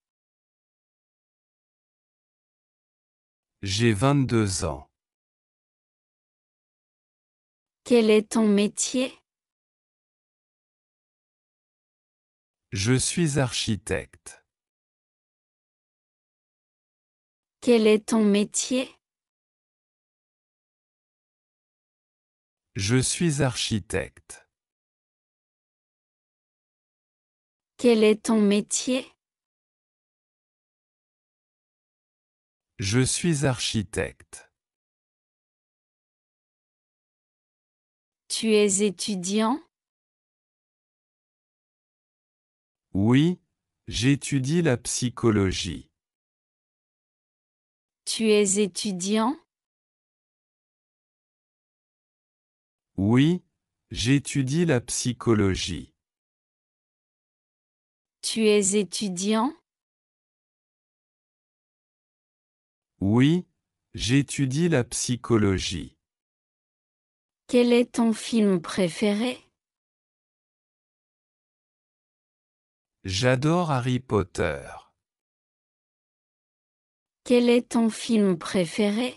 J'ai 22 ans. Quel est ton métier? Je suis architecte. Quel est ton métier? Je suis architecte. Quel est ton métier? Je suis architecte. Tu es étudiant? Oui, j'étudie la psychologie. Tu es étudiant? Oui, j'étudie la psychologie. Tu es étudiant? Oui, j'étudie la psychologie. Quel est ton film préféré? J'adore Harry Potter. Quel est ton film préféré?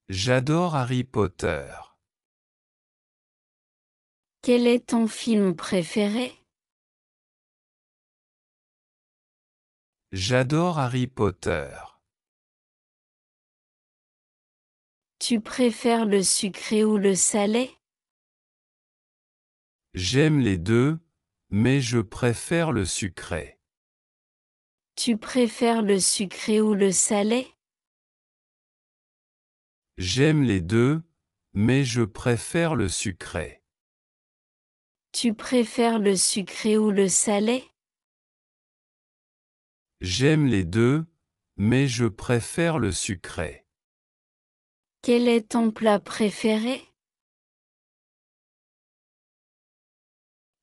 J'adore Harry Potter. Quel est ton film préféré? J'adore Harry Potter. Tu préfères le sucré ou le salé? J'aime les deux, mais je préfère le sucré. Tu préfères le sucré ou le salé? J'aime les deux, mais je préfère le sucré. Tu préfères le sucré ou le salé? J'aime les deux, mais je préfère le sucré. Quel est ton plat préféré?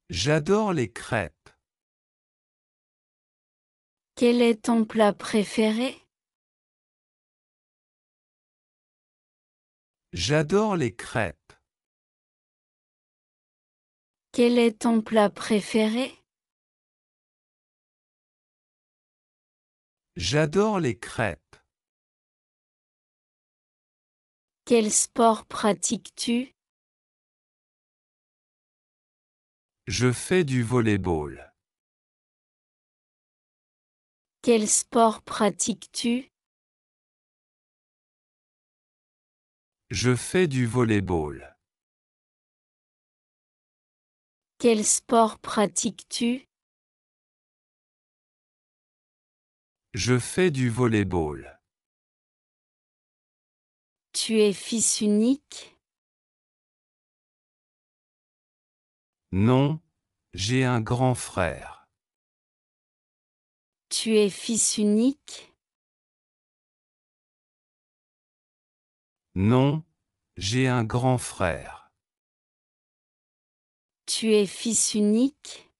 J'adore les crêpes. Quel est ton plat préféré? J'adore les crêpes. Quel est ton plat préféré? J'adore les crêpes. Quel sport pratiques-tu? Je fais du volley-ball. Quel sport pratiques-tu? Je fais du volley-ball. Quel sport pratiques-tu? Je fais du volley-ball. Tu es fils unique? Non, j'ai un grand frère. Tu es fils unique? Non, j'ai un grand frère. Tu es fils unique?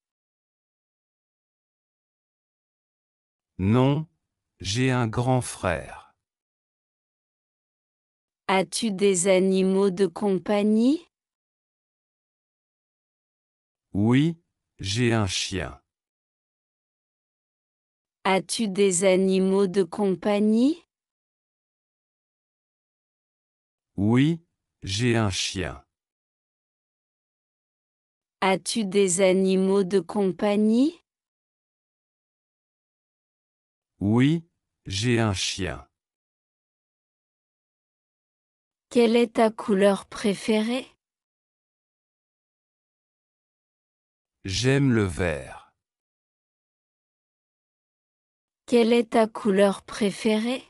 Non, j'ai un grand frère. As-tu des animaux de compagnie? Oui, j'ai un chien. As-tu des animaux de compagnie? Oui, j'ai un chien. As-tu des animaux de compagnie? Oui, j'ai un chien. Quelle est ta couleur préférée? J'aime le vert. Quelle est ta couleur préférée?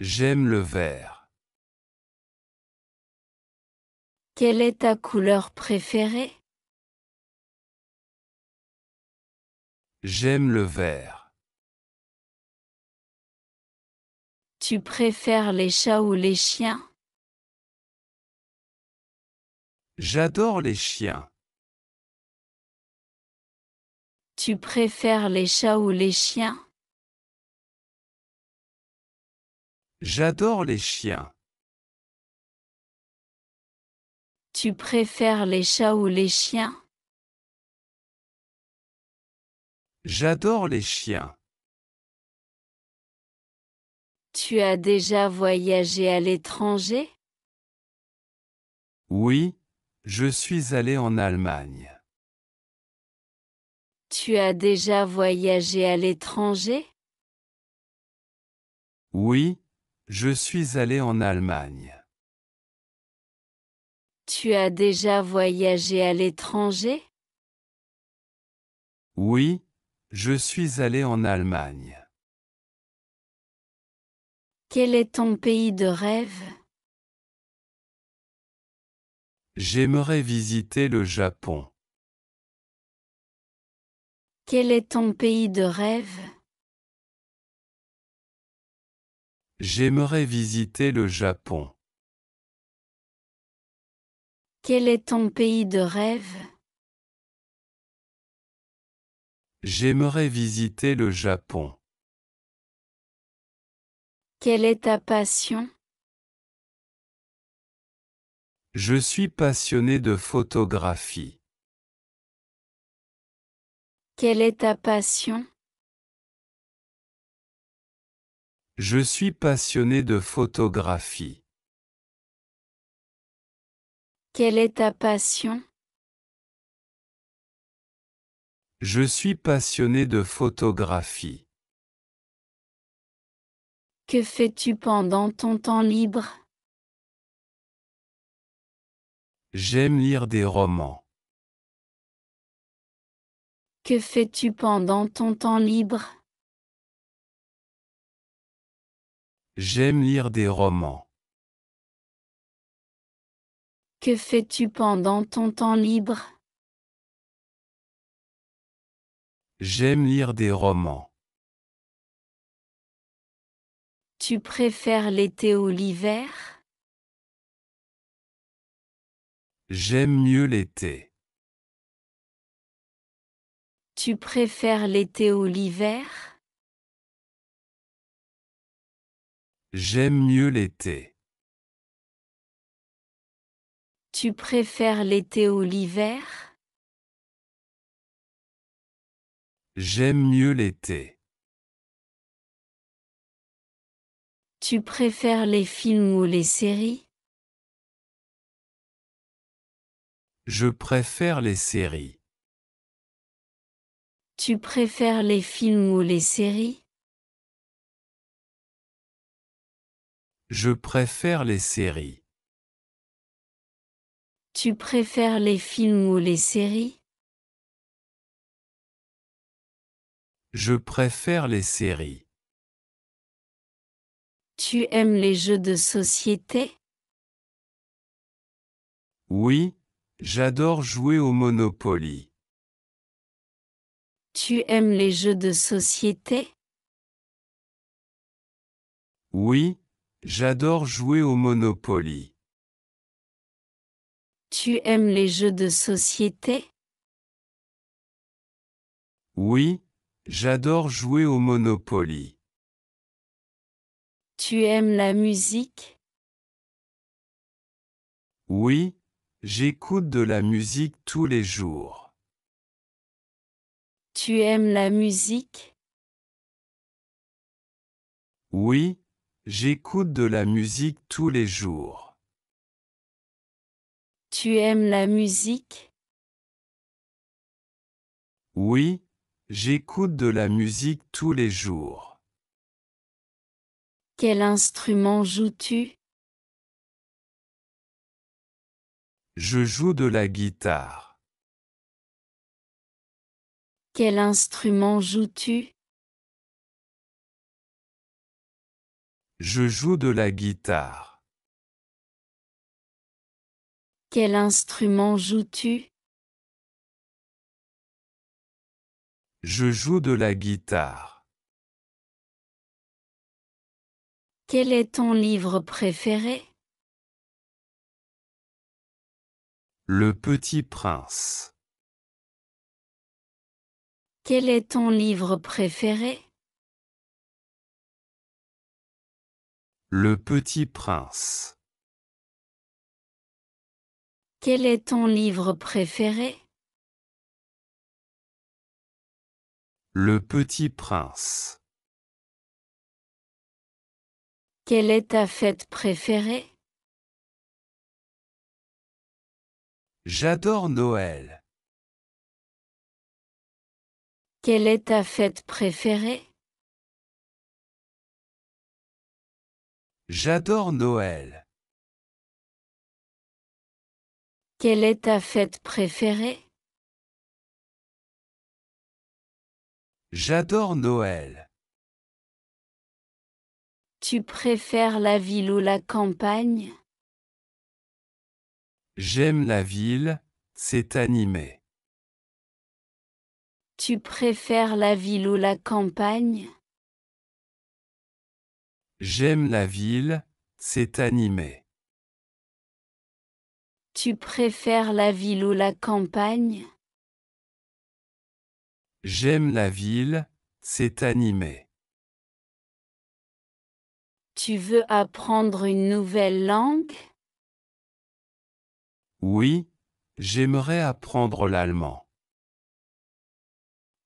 J'aime le vert. Quelle est ta couleur préférée? J'aime le vert. Tu préfères les chats ou les chiens? J'adore les chiens. Tu préfères les chats ou les chiens? J'adore les chiens. Tu préfères les chats ou les chiens? J'adore les chiens. Tu as déjà voyagé à l'étranger? Oui, je suis allé en Allemagne. Tu as déjà voyagé à l'étranger? Oui, je suis allé en Allemagne. Tu as déjà voyagé à l'étranger? Oui, je suis allé en Allemagne. Quel est ton pays de rêve? J'aimerais visiter le Japon. Quel est ton pays de rêve? J'aimerais visiter le Japon. Quel est ton pays de rêve? J'aimerais visiter le Japon. Quelle est ta passion? Je suis passionné de photographie. Quelle est ta passion? Je suis passionné de photographie. Quelle est ta passion? Je suis passionné de photographie. Que fais-tu pendant ton temps libre? J'aime lire des romans. Que fais-tu pendant ton temps libre? J'aime lire des romans. Que fais-tu pendant ton temps libre? J'aime lire des romans. Tu préfères l'été ou l'hiver? J'aime mieux l'été. Tu préfères l'été ou l'hiver? J'aime mieux l'été. Tu préfères l'été ou l'hiver? J'aime mieux l'été. Tu préfères les films ou les séries? Je préfère les séries. Tu préfères les films ou les séries? Je préfère les séries. Tu préfères les films ou les séries? Je préfère les séries. Tu aimes les jeux de société? Oui, j'adore jouer au Monopoly. Tu aimes les jeux de société? Oui, j'adore jouer au Monopoly. Tu aimes les jeux de société? Oui, j'adore jouer au Monopoly. Tu aimes la musique? Oui, j'écoute de la musique tous les jours. Tu aimes la musique? Oui, j'écoute de la musique tous les jours. Tu aimes la musique? Oui, j'écoute de la musique tous les jours. Quel instrument joues-tu? Je joue de la guitare. Quel instrument joues-tu? Je joue de la guitare. Quel instrument joues-tu? Je joue de la guitare. Quel est ton livre préféré? Le Petit Prince. Quel est ton livre préféré? Le Petit Prince. Quel est ton livre préféré? Le Petit Prince. Quelle est ta fête préférée? J'adore Noël. Quelle est ta fête préférée? J'adore Noël. Quelle est ta fête préférée? J'adore Noël. Tu préfères la ville ou la campagne? J'aime la ville, c'est animé. Tu préfères la ville ou la campagne? J'aime la ville, c'est animé. Tu préfères la ville ou la campagne? J'aime la ville, c'est animé. Tu veux apprendre une nouvelle langue? Oui, j'aimerais apprendre l'allemand.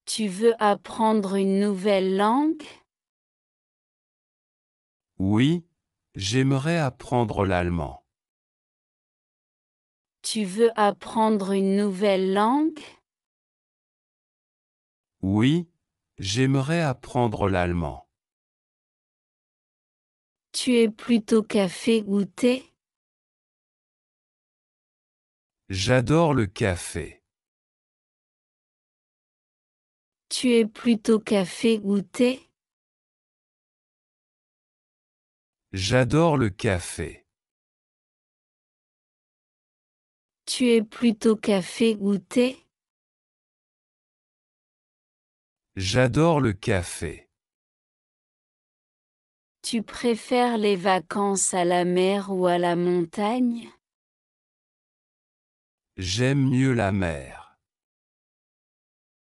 Tu veux apprendre une nouvelle langue? Oui, j'aimerais apprendre l'allemand. Tu veux apprendre une nouvelle langue? Oui, j'aimerais apprendre l'allemand. Tu es plutôt café ou thé? J'adore le café. Tu es plutôt café ou thé? J'adore le café. Tu es plutôt café ou thé? J'adore le café. Tu préfères les vacances à la mer ou à la montagne? J'aime mieux la mer.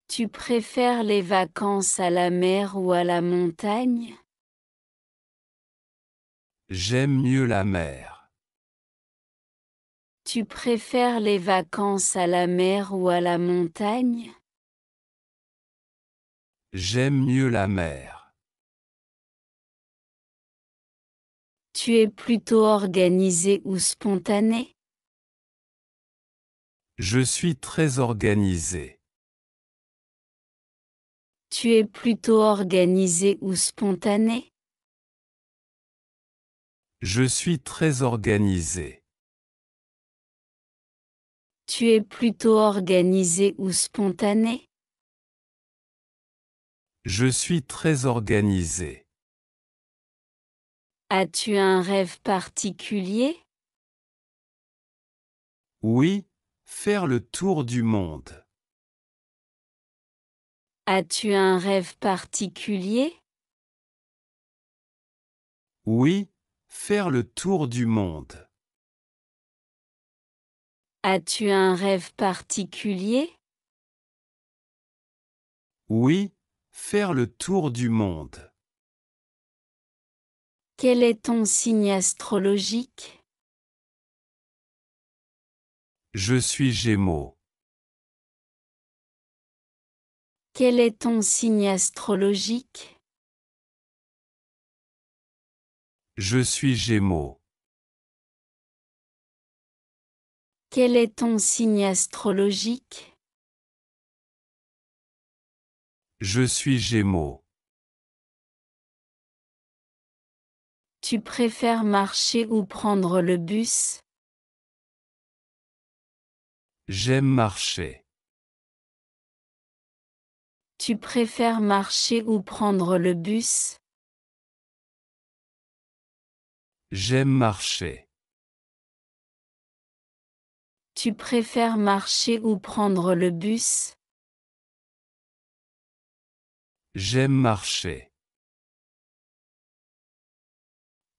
Tu préfères les vacances à la mer ou à la montagne? J'aime mieux la mer. Tu préfères les vacances à la mer ou à la montagne? J'aime mieux la mer. Tu es plutôt organisé ou spontané? Je suis très organisé. Tu es plutôt organisé ou spontané? Je suis très organisé. Tu es plutôt organisé ou spontané? Je suis très organisé. As-tu un rêve particulier? Oui, faire le tour du monde. As-tu un rêve particulier? Oui, faire le tour du monde. As-tu un rêve particulier? Oui, faire le tour du monde. Quel est ton signe astrologique? Je suis Gémeaux. Quel est ton signe astrologique? Je suis Gémeaux. Quel est ton signe astrologique? Je suis Gémeaux. Tu préfères marcher ou prendre le bus? J'aime marcher. Tu préfères marcher ou prendre le bus? J'aime marcher. Tu préfères marcher ou prendre le bus? J'aime marcher.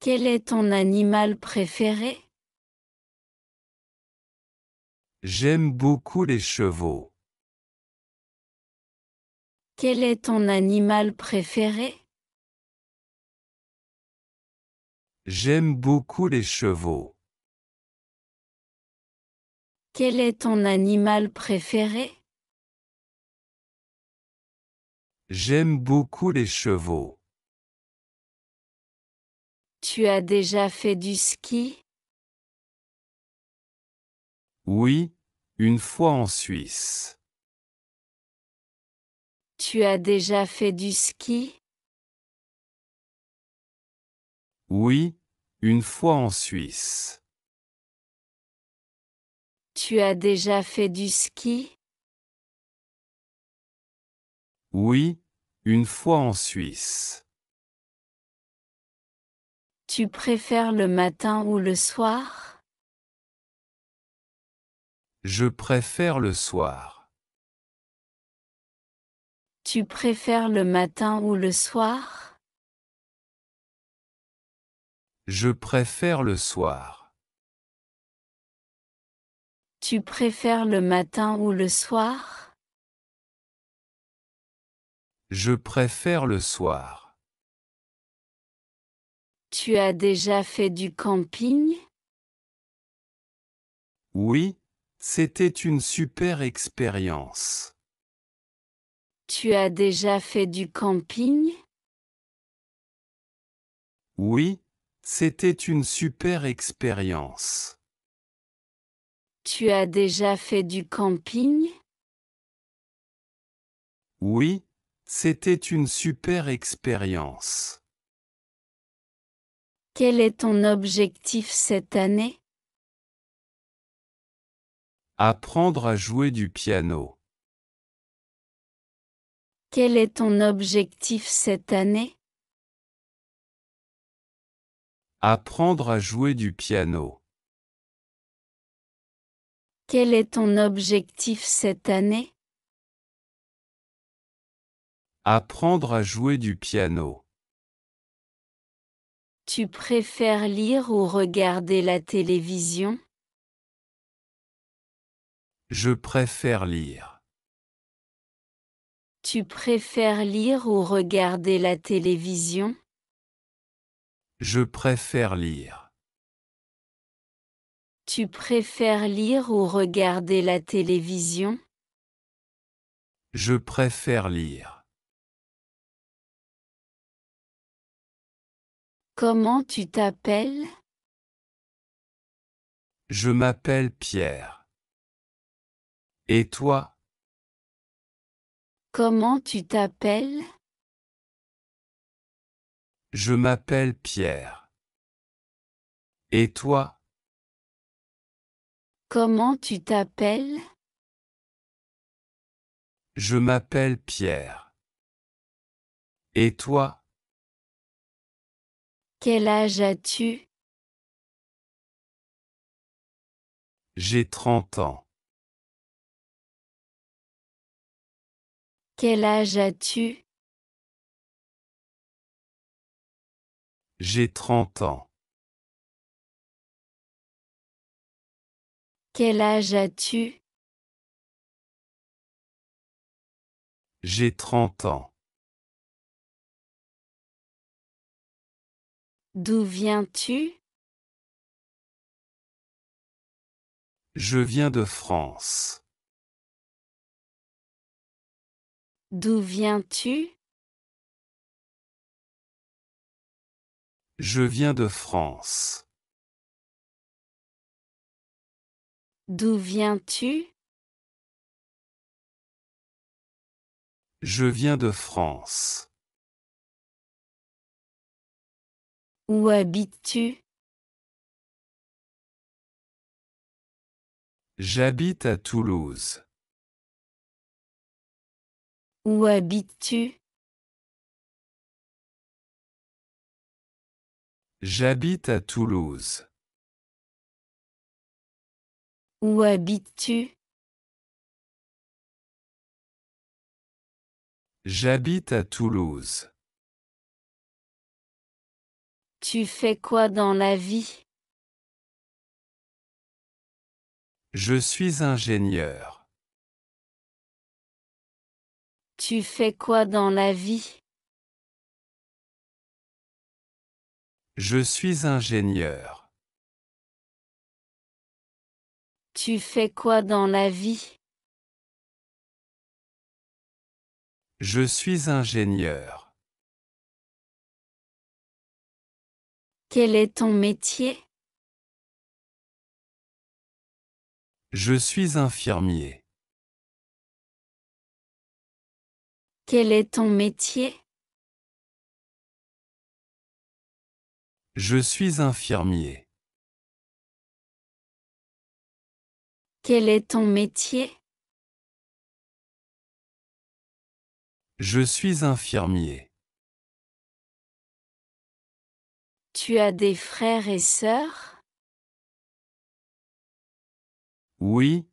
Quel est ton animal préféré? J'aime beaucoup les chevaux. Quel est ton animal préféré? J'aime beaucoup les chevaux. Quel est ton animal préféré? J'aime beaucoup les chevaux. Tu as déjà fait du ski? Oui, une fois en Suisse. Tu as déjà fait du ski? Oui, une fois en Suisse. Tu as déjà fait du ski? Oui, une fois en Suisse. Tu préfères le matin ou le soir? Je préfère le soir. Tu préfères le matin ou le soir? Je préfère le soir. Tu préfères le matin ou le soir? Je préfère le soir. Tu as déjà fait du camping? Oui, c'était une super expérience. Tu as déjà fait du camping? Oui, c'était une super expérience. Tu as déjà fait du camping? Oui, c'était une super expérience. Quel est ton objectif cette année? Apprendre à jouer du piano. Quel est ton objectif cette année? Apprendre à jouer du piano. Quel est ton objectif cette année? Apprendre à jouer du piano. Tu préfères lire ou regarder la télévision? Je préfère lire. Tu préfères lire ou regarder la télévision? Je préfère lire. Tu préfères lire ou regarder la télévision? Je préfère lire. Comment tu t'appelles? Je m'appelle Pierre. Et toi? Comment tu t'appelles? Je m'appelle Pierre. Et toi? Comment tu t'appelles? Je m'appelle Pierre. Et toi? Quel âge as-tu? J'ai 30 ans. Quel âge as-tu? J'ai 30 ans. Quel âge as-tu? J'ai 30 ans. D'où viens-tu? Je viens de France. D'où viens-tu? Je viens de France. D'où viens-tu? Je viens de France. Où habites-tu? J'habite à Toulouse. Où habites-tu? J'habite à Toulouse. Où habites-tu? J'habite à Toulouse. Tu fais quoi dans la vie? Je suis ingénieur. Tu fais quoi dans la vie? Je suis ingénieur. Tu fais quoi dans la vie? Je suis ingénieur. Quel est ton métier? Je suis infirmier. Quel est ton métier? Je suis infirmier. Quel est ton métier? Je suis infirmier. Tu as des frères et sœurs? Oui,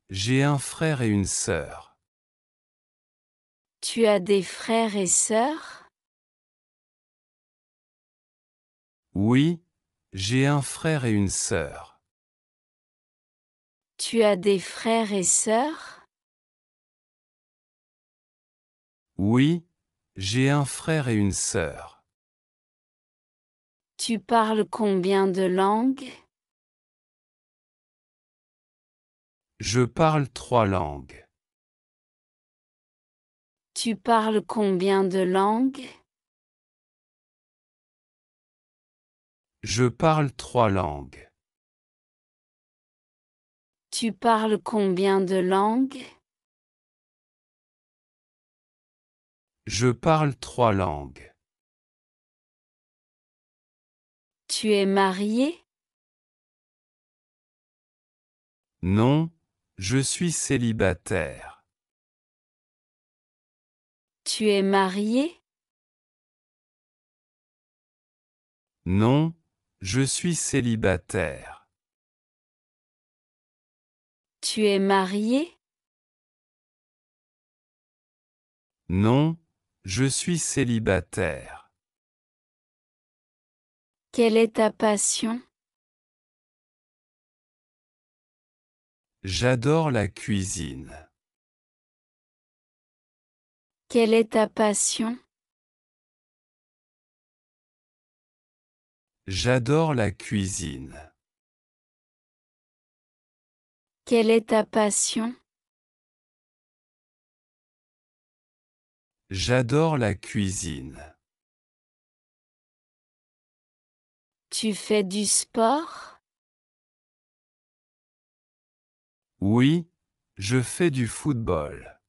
j'ai un frère et une sœur. Tu as des frères et sœurs? Oui, j'ai un frère et une sœur. Tu as des frères et sœurs? Oui, j'ai un frère et une sœur. Tu parles combien de langues? Je parle 3 langues. Tu parles combien de langues? Je parle 3 langues. Tu parles combien de langues? Je parle 3 langues. Tu es marié? Non, je suis célibataire. Tu es marié? Non, je suis célibataire. Tu es marié? Non, je suis célibataire. Quelle est ta passion? J'adore la cuisine. Quelle est ta passion? J'adore la cuisine. Quelle est ta passion? J'adore la cuisine. Tu fais du sport? Oui, je fais du football.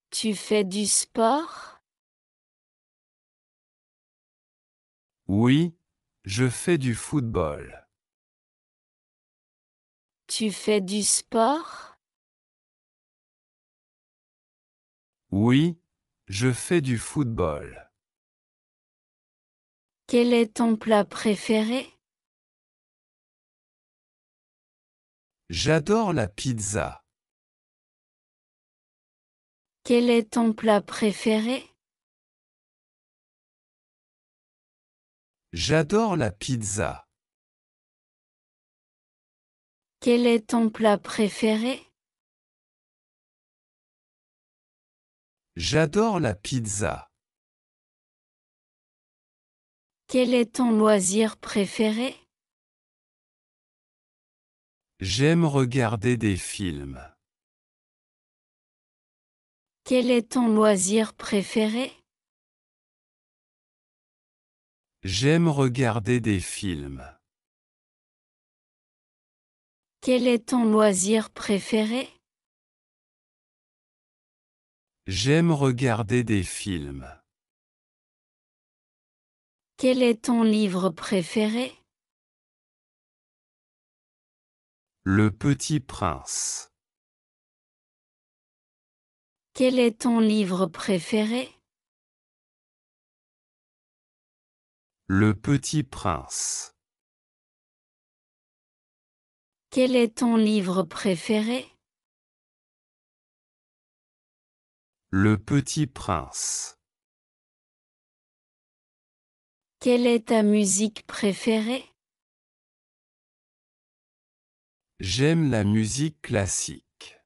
Tu fais du sport? Oui, je fais du football. Tu fais du sport? Oui, je fais du football. Quel est ton plat préféré? J'adore la pizza. Quel est ton plat préféré? J'adore la pizza. Quel est ton plat préféré? J'adore la pizza. Quel est ton loisir préféré? J'aime regarder des films. Quel est ton loisir préféré? J'aime regarder des films. Quel est ton loisir préféré? J'aime regarder des films. Quel est ton livre préféré? Le Petit Prince. Quel est ton livre préféré? Le Petit Prince. Quel est ton livre préféré? Le Petit Prince. Quelle est ta musique préférée? J'aime la musique classique.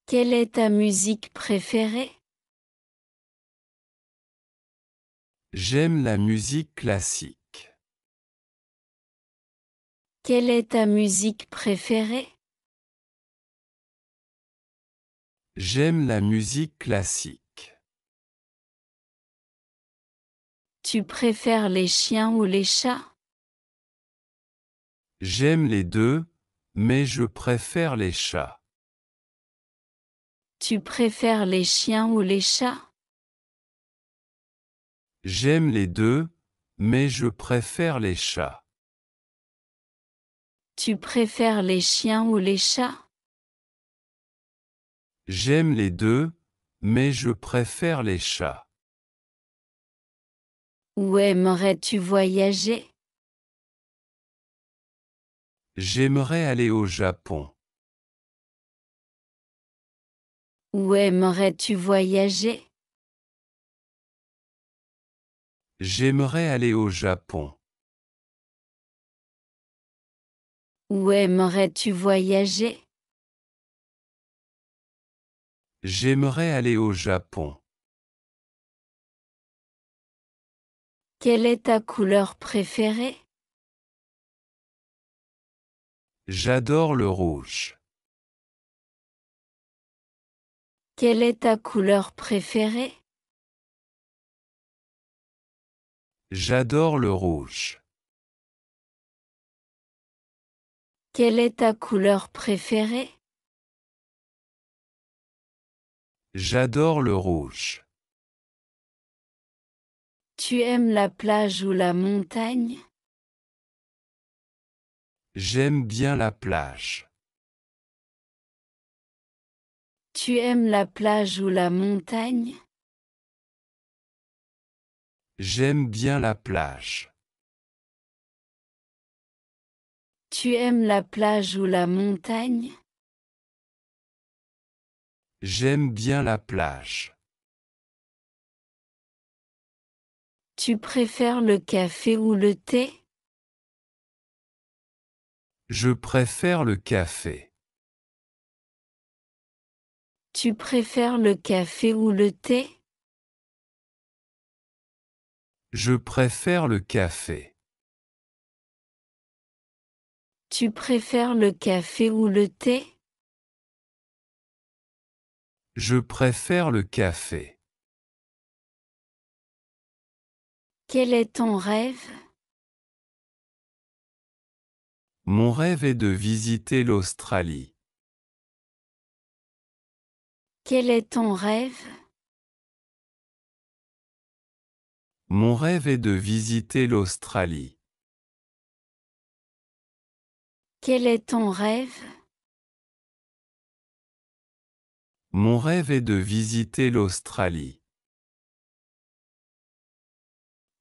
Quelle est ta musique préférée? J'aime la musique classique. Quelle est ta musique préférée? J'aime la musique classique. Tu préfères les chiens ou les chats? J'aime les deux, mais je préfère les chats. Tu préfères les chiens ou les chats? J'aime les deux, mais je préfère les chats. Tu préfères les chiens ou les chats? J'aime les deux, mais je préfère les chats. Où aimerais-tu voyager? J'aimerais aller au Japon. Où aimerais-tu voyager? J'aimerais aller au Japon. Où aimerais-tu voyager? J'aimerais aller au Japon. Quelle est ta couleur préférée? J'adore le rouge. Quelle est ta couleur préférée? J'adore le rouge. Quelle est ta couleur préférée? J'adore le rouge. Tu aimes la plage ou la montagne? J'aime bien la plage. Tu aimes la plage ou la montagne? J'aime bien la plage. Tu aimes la plage ou la montagne? J'aime bien la plage. Tu préfères le café ou le thé? Je préfère le café. Tu préfères le café ou le thé? Je préfère le café. Tu préfères le café ou le thé? Je préfère le café. Quel est ton rêve? Mon rêve est de visiter l'Australie. Quel est ton rêve? Mon rêve est de visiter l'Australie. Quel est ton rêve? Mon rêve est de visiter l'Australie.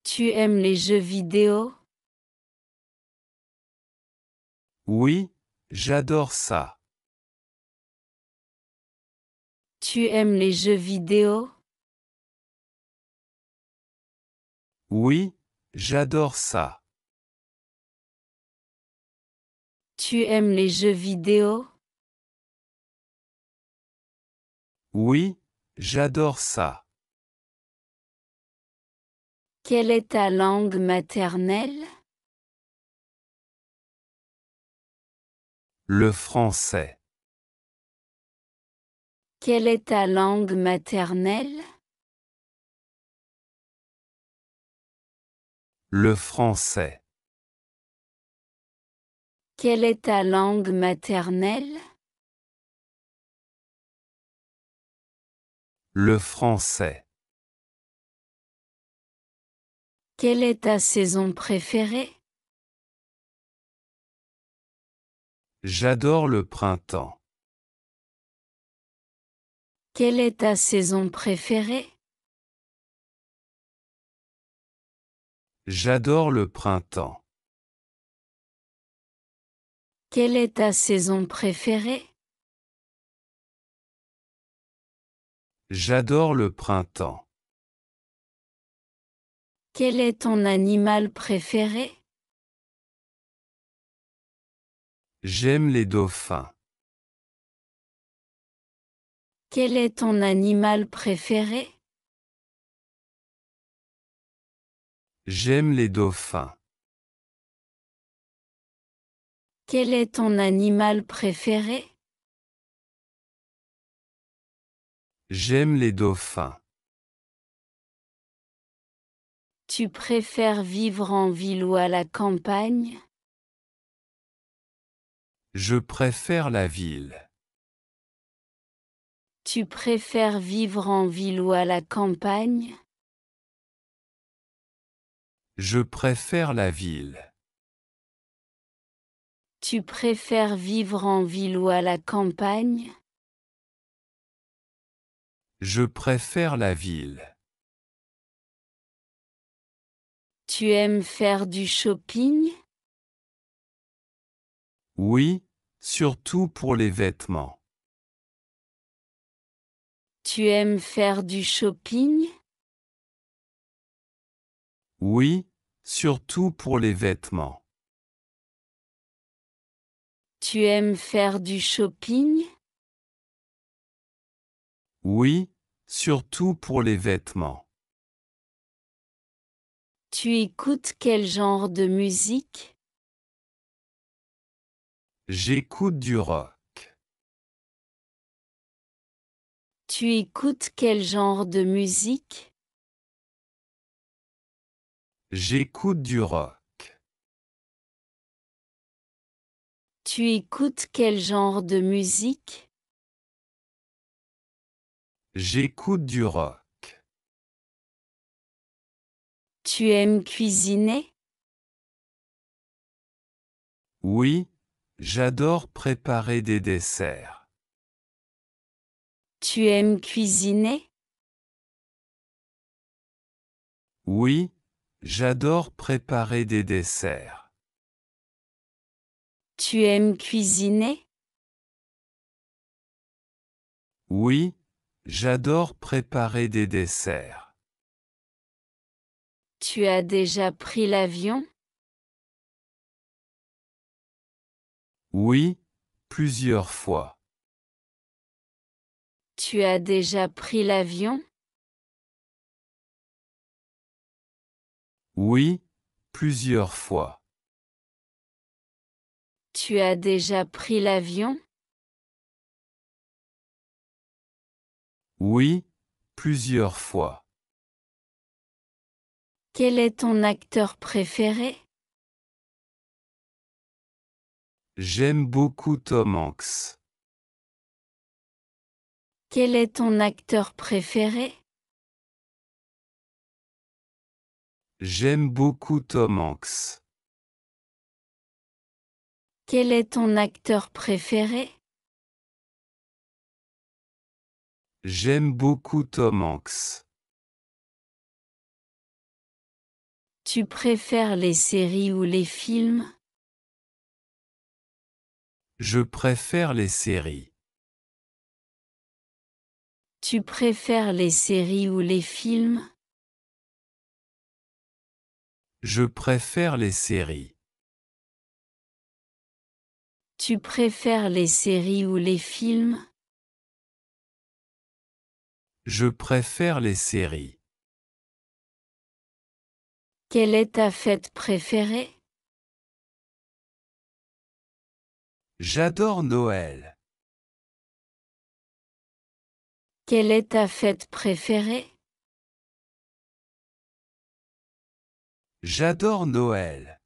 Tu aimes les jeux vidéo? Oui, j'adore ça. Tu aimes les jeux vidéo? Oui, j'adore ça. Tu aimes les jeux vidéo? Oui, j'adore ça. Quelle est ta langue maternelle? Le français. Quelle est ta langue maternelle? Le français. Quelle est ta langue maternelle? Le français. Quelle est ta saison préférée? J'adore le printemps. Quelle est ta saison préférée? J'adore le printemps. Quelle est ta saison préférée? J'adore le printemps. Quel est ton animal préféré? J'aime les dauphins. Quel est ton animal préféré? J'aime les dauphins. Quel est ton animal préféré? J'aime les dauphins. Tu préfères vivre en ville ou à la campagne? Je préfère la ville. Tu préfères vivre en ville ou à la campagne? Je préfère la ville. Tu préfères vivre en ville ou à la campagne? Je préfère la ville. Tu aimes faire du shopping? Oui, surtout pour les vêtements. Tu aimes faire du shopping? Oui, surtout pour les vêtements. Tu aimes faire du shopping? Oui, surtout pour les vêtements. Tu écoutes quel genre de musique? J'écoute du rock. Tu écoutes quel genre de musique? J'écoute du rock. Tu écoutes quel genre de musique? J'écoute du rock. Tu aimes cuisiner? Oui, j'adore préparer des desserts. Tu aimes cuisiner? Oui, j'adore préparer des desserts. Tu aimes cuisiner? Oui, j'adore préparer des desserts. Tu as déjà pris l'avion? Oui, plusieurs fois. Tu as déjà pris l'avion? Oui, plusieurs fois. Tu as déjà pris l'avion? Oui, plusieurs fois. Quel est ton acteur préféré? J'aime beaucoup Tom Hanks. Quel est ton acteur préféré? J'aime beaucoup Tom Hanks. Quel est ton acteur préféré? J'aime beaucoup Tom Hanks. Tu préfères les séries ou les films? Je préfère les séries. Tu préfères les séries ou les films? Je préfère les séries. Tu préfères les séries ou les films? Je préfère les séries. Quelle est ta fête préférée? J'adore Noël. Quelle est ta fête préférée? J'adore Noël.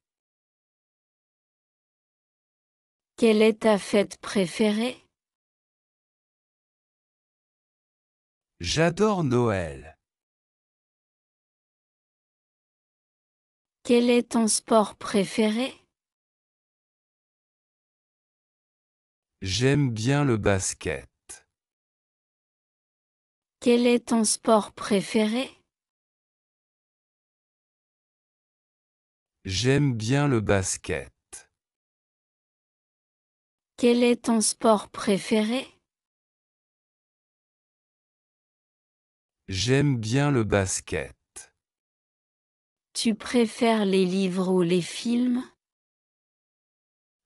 Quelle est ta fête préférée? J'adore Noël. Quel est ton sport préféré? J'aime bien le basket. Quel est ton sport préféré? J'aime bien le basket. Quel est ton sport préféré? J'aime bien le basket. Tu préfères les livres ou les films?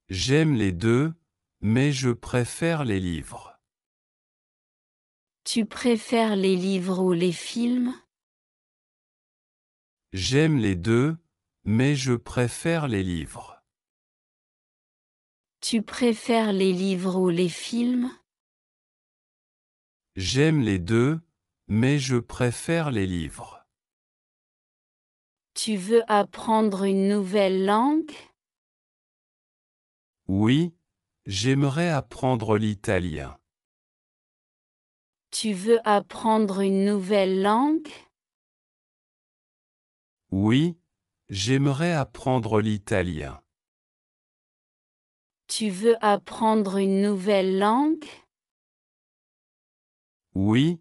J'aime les deux, mais je préfère les livres. Tu préfères les livres ou les films? J'aime les deux, mais je préfère les livres. Tu préfères les livres ou les films? J'aime les deux, mais je préfère les livres. Tu veux apprendre une nouvelle langue? Oui, j'aimerais apprendre l'italien. Tu veux apprendre une nouvelle langue? Oui, j'aimerais apprendre l'italien. Tu veux apprendre une nouvelle langue? Oui,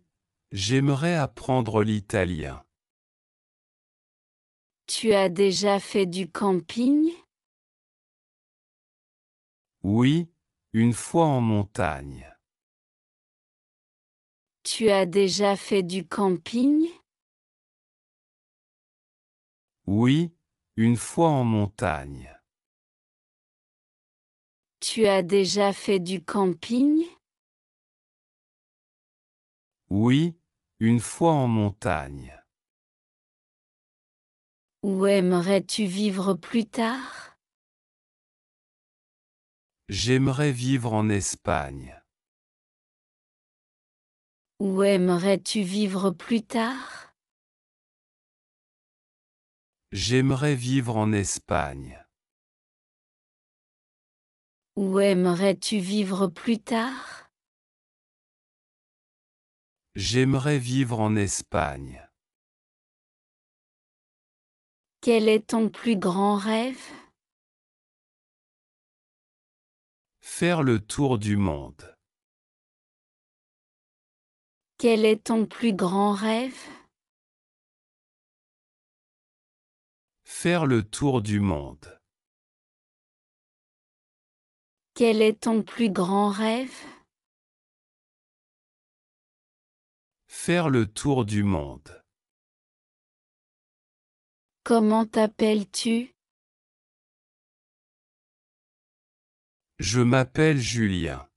j'aimerais apprendre l'italien. Tu as déjà fait du camping? Oui, une fois en montagne. Tu as déjà fait du camping? Oui, une fois en montagne. Tu as déjà fait du camping? Oui, une fois en montagne. Où aimerais-tu vivre plus tard? J'aimerais vivre en Espagne. Où aimerais-tu vivre plus tard? J'aimerais vivre en Espagne. Où aimerais-tu vivre plus tard? J'aimerais vivre en Espagne. Quel est ton plus grand rêve? Faire le tour du monde. Quel est ton plus grand rêve? Faire le tour du monde. Quel est ton plus grand rêve? Faire le tour du monde. Comment t'appelles-tu? Je m'appelle Julien.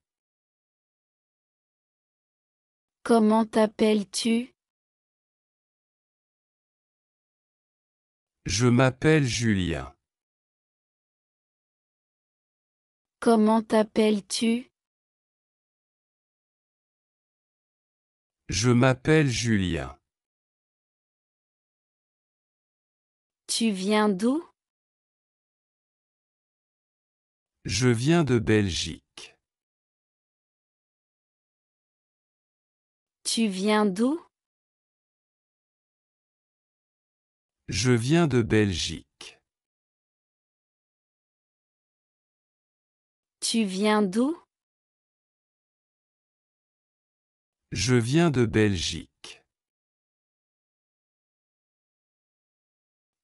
Comment t'appelles-tu? Je m'appelle Julien. Comment t'appelles-tu? Je m'appelle Julien. Tu viens d'où? Je viens de Belgique. Tu viens d'où? Je viens de Belgique. Tu viens d'où? Je viens de Belgique.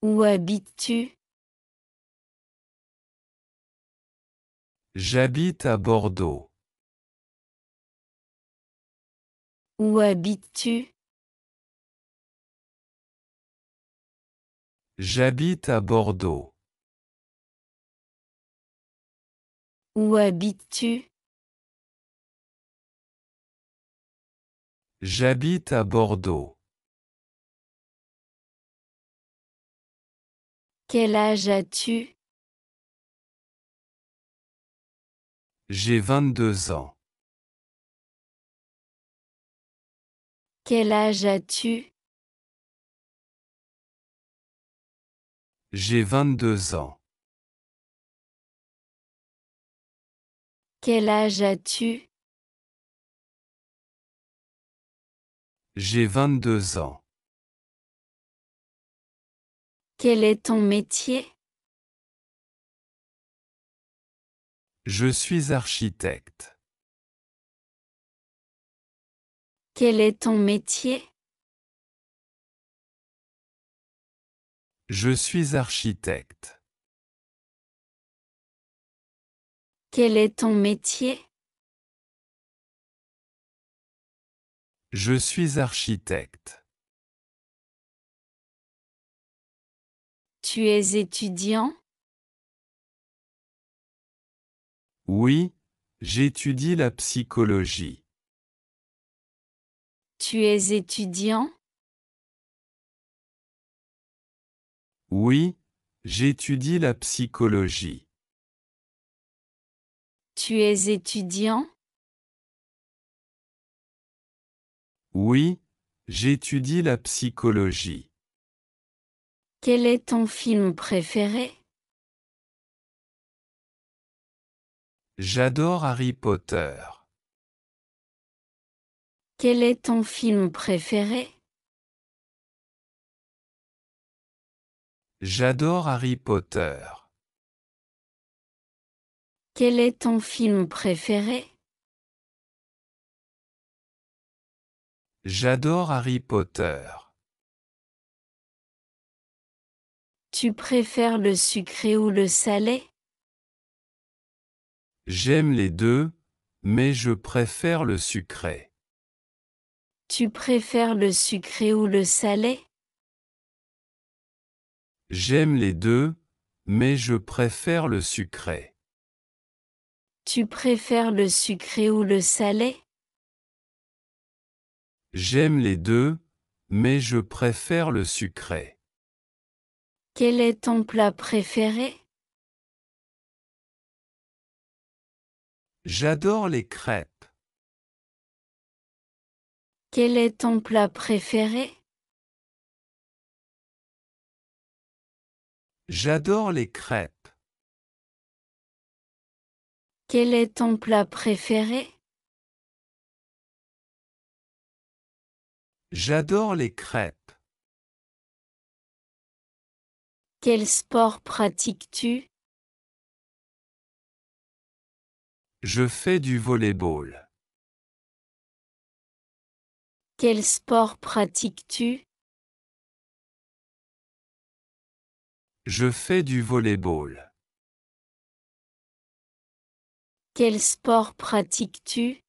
Où habites-tu? J'habite à Bordeaux. Où habites-tu? J'habite à Bordeaux. Où habites-tu? J'habite à Bordeaux. Quel âge as-tu? J'ai 22 ans. Quel âge as-tu? J'ai 22 ans. Quel âge as-tu? J'ai 22 ans. Quel est ton métier? Je suis architecte. Quel est ton métier? Je suis architecte. Quel est ton métier? Je suis architecte. Tu es étudiant? Oui, j'étudie la psychologie. Tu es étudiant? Oui, j'étudie la psychologie. Tu es étudiant? Oui, j'étudie la psychologie. Quel est ton film préféré? J'adore Harry Potter. Quel est ton film préféré? J'adore Harry Potter. Quel est ton film préféré? J'adore Harry Potter. Tu préfères le sucré ou le salé? J'aime les deux, mais je préfère le sucré. Tu préfères le sucré ou le salé? J'aime les deux, mais je préfère le sucré. Tu préfères le sucré ou le salé? J'aime les deux, mais je préfère le sucré. Quel est ton plat préféré? J'adore les crêpes. Quel est ton plat préféré? J'adore les crêpes. Quel est ton plat préféré? J'adore les crêpes. Quel sport pratiques-tu? Je fais du volley-ball. Quel sport pratiques-tu? Je fais du volley-ball. Quel sport pratiques-tu?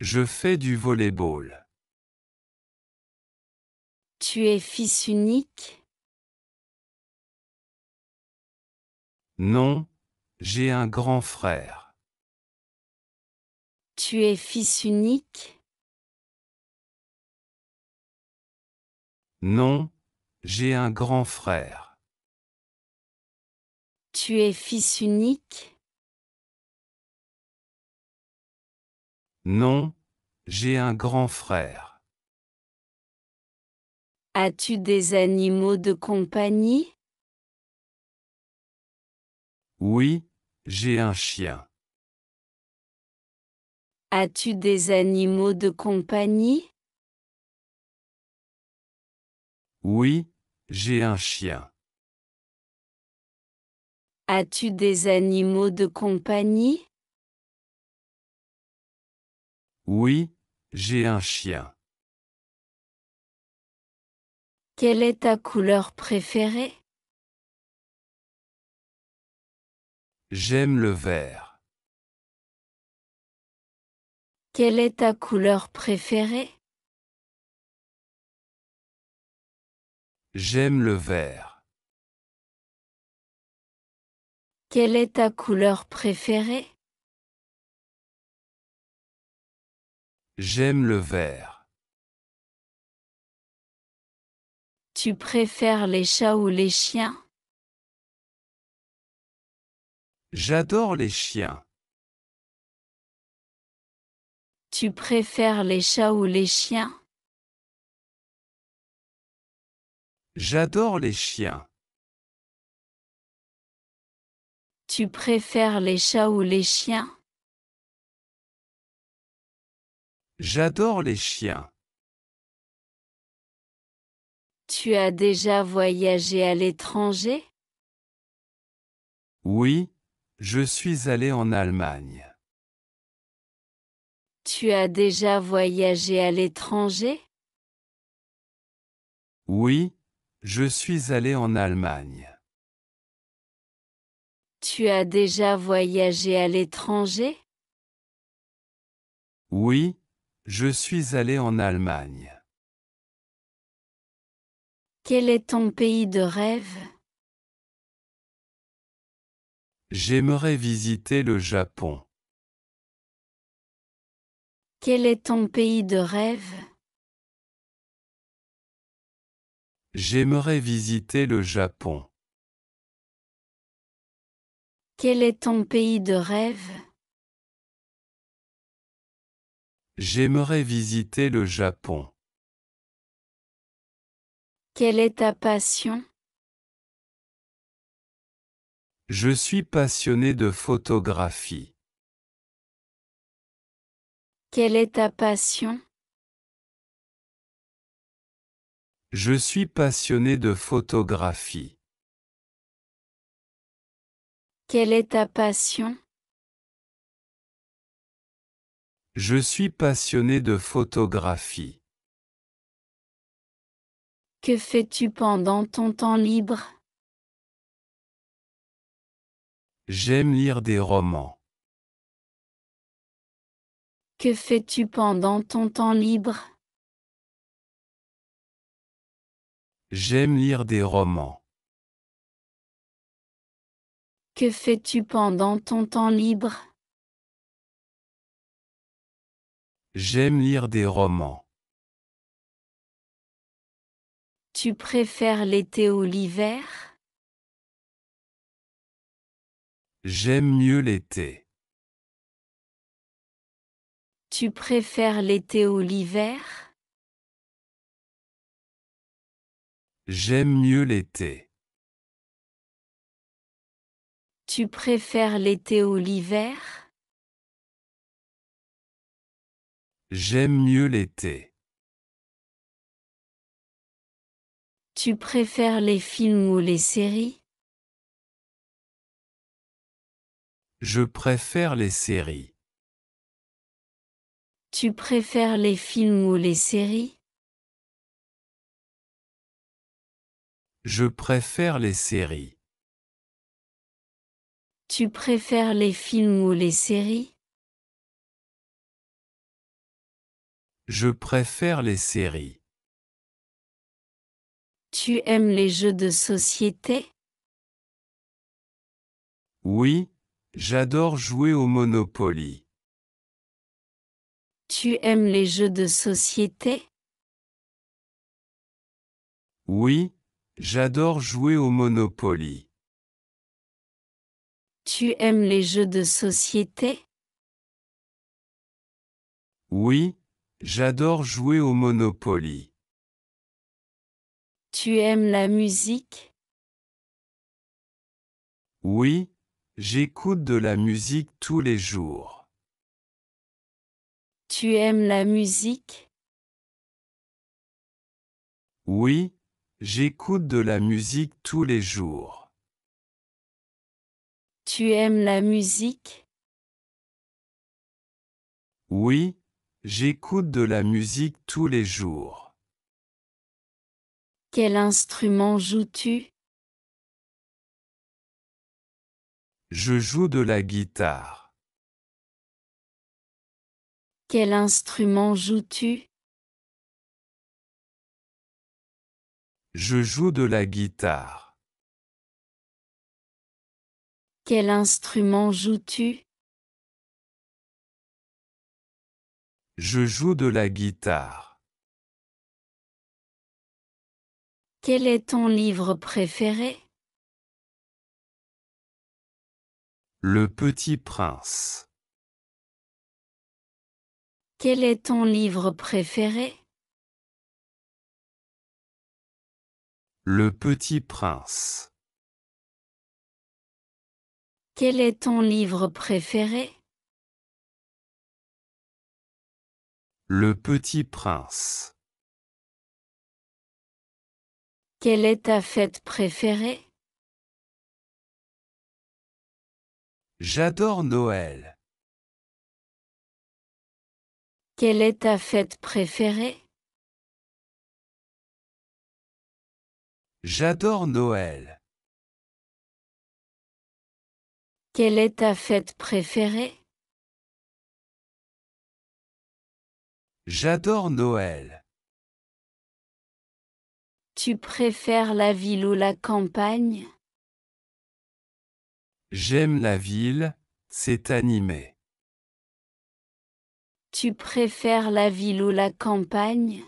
Je fais du volley-ball. Tu es fils unique? Non, j'ai un grand frère. Tu es fils unique? Non, j'ai un grand frère. Tu es fils unique? Non, j'ai un grand frère. As-tu des animaux de compagnie? Oui, j'ai un chien. As-tu des animaux de compagnie? Oui, j'ai un chien. As-tu des animaux de compagnie? Oui, j'ai un chien. Quelle est ta couleur préférée? J'aime le vert. Quelle est ta couleur préférée? J'aime le vert. Quelle est ta couleur préférée? J'aime le vert. Tu préfères les chats ou les chiens? J'adore les chiens. Tu préfères les chats ou les chiens? J'adore les chiens. Tu préfères les chats ou les chiens? J'adore les chiens. Tu as déjà voyagé à l'étranger? Oui, je suis allé en Allemagne. Tu as déjà voyagé à l'étranger? Oui, je suis allé en Allemagne. Tu as déjà voyagé à l'étranger? Oui, je suis allé en Allemagne. Quel est ton pays de rêve? J'aimerais visiter le Japon. Quel est ton pays de rêve? J'aimerais visiter le Japon. Quel est ton pays de rêve? J'aimerais visiter le Japon. Quelle est ta passion? Je suis passionné de photographie. Quelle est ta passion? Je suis passionné de photographie. Quelle est ta passion? Je suis passionné de photographie. Que fais-tu pendant ton temps libre? J'aime lire des romans. Que fais-tu pendant ton temps libre? J'aime lire des romans. Que fais-tu pendant ton temps libre? J'aime lire des romans. Tu préfères l'été ou l'hiver? J'aime mieux l'été. Tu préfères l'été ou l'hiver? J'aime mieux l'été. Tu préfères l'été ou l'hiver? J'aime mieux l'été. Tu préfères les films ou les séries? Je préfère les séries. Tu préfères les films ou les séries? Je préfère les séries. Tu préfères les films ou les séries? Je préfère les séries. Tu aimes les jeux de société? Oui, j'adore jouer au Monopoly. Tu aimes les jeux de société? Oui, j'adore jouer au Monopoly. Tu aimes les jeux de société? Oui, j'adore jouer au Monopoly. Tu aimes la musique? Oui, j'écoute de la musique tous les jours. Tu aimes la musique? Oui, j'écoute de la musique tous les jours. Tu aimes la musique? Oui, j'écoute de la musique tous les jours. Quel instrument joues-tu? Je joue de la guitare. Quel instrument joues-tu? Je joue de la guitare. Quel instrument joues-tu? Je joue de la guitare. Quel est ton livre préféré? Le Petit Prince. Quel est ton livre préféré? Le Petit Prince. Quel est ton livre préféré? Le Petit Prince. Quelle est ta fête préférée? J'adore Noël. Quelle est ta fête préférée? J'adore Noël. Quelle est ta fête préférée? J'adore Noël. Tu préfères la ville ou la campagne? J'aime la ville, c'est animé. Tu préfères la ville ou la campagne?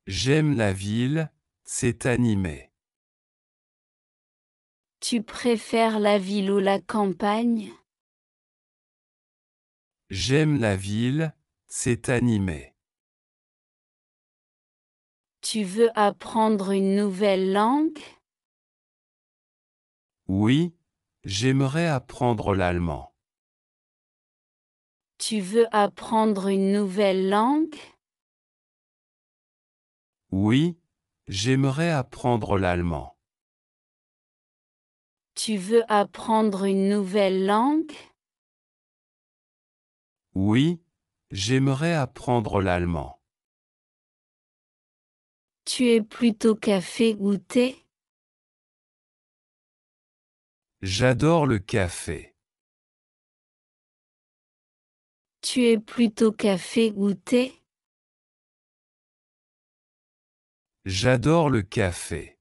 J'aime la ville, c'est animé. Tu préfères la ville ou la campagne? J'aime la ville, c'est animé. Tu veux apprendre une nouvelle langue? Oui, j'aimerais apprendre l'allemand. Tu veux apprendre une nouvelle langue? Oui, j'aimerais apprendre l'allemand. Tu veux apprendre une nouvelle langue? Oui, j'aimerais apprendre l'allemand. Tu es plutôt café ou thé? J'adore le café. Tu es plutôt café ou thé? J'adore le café.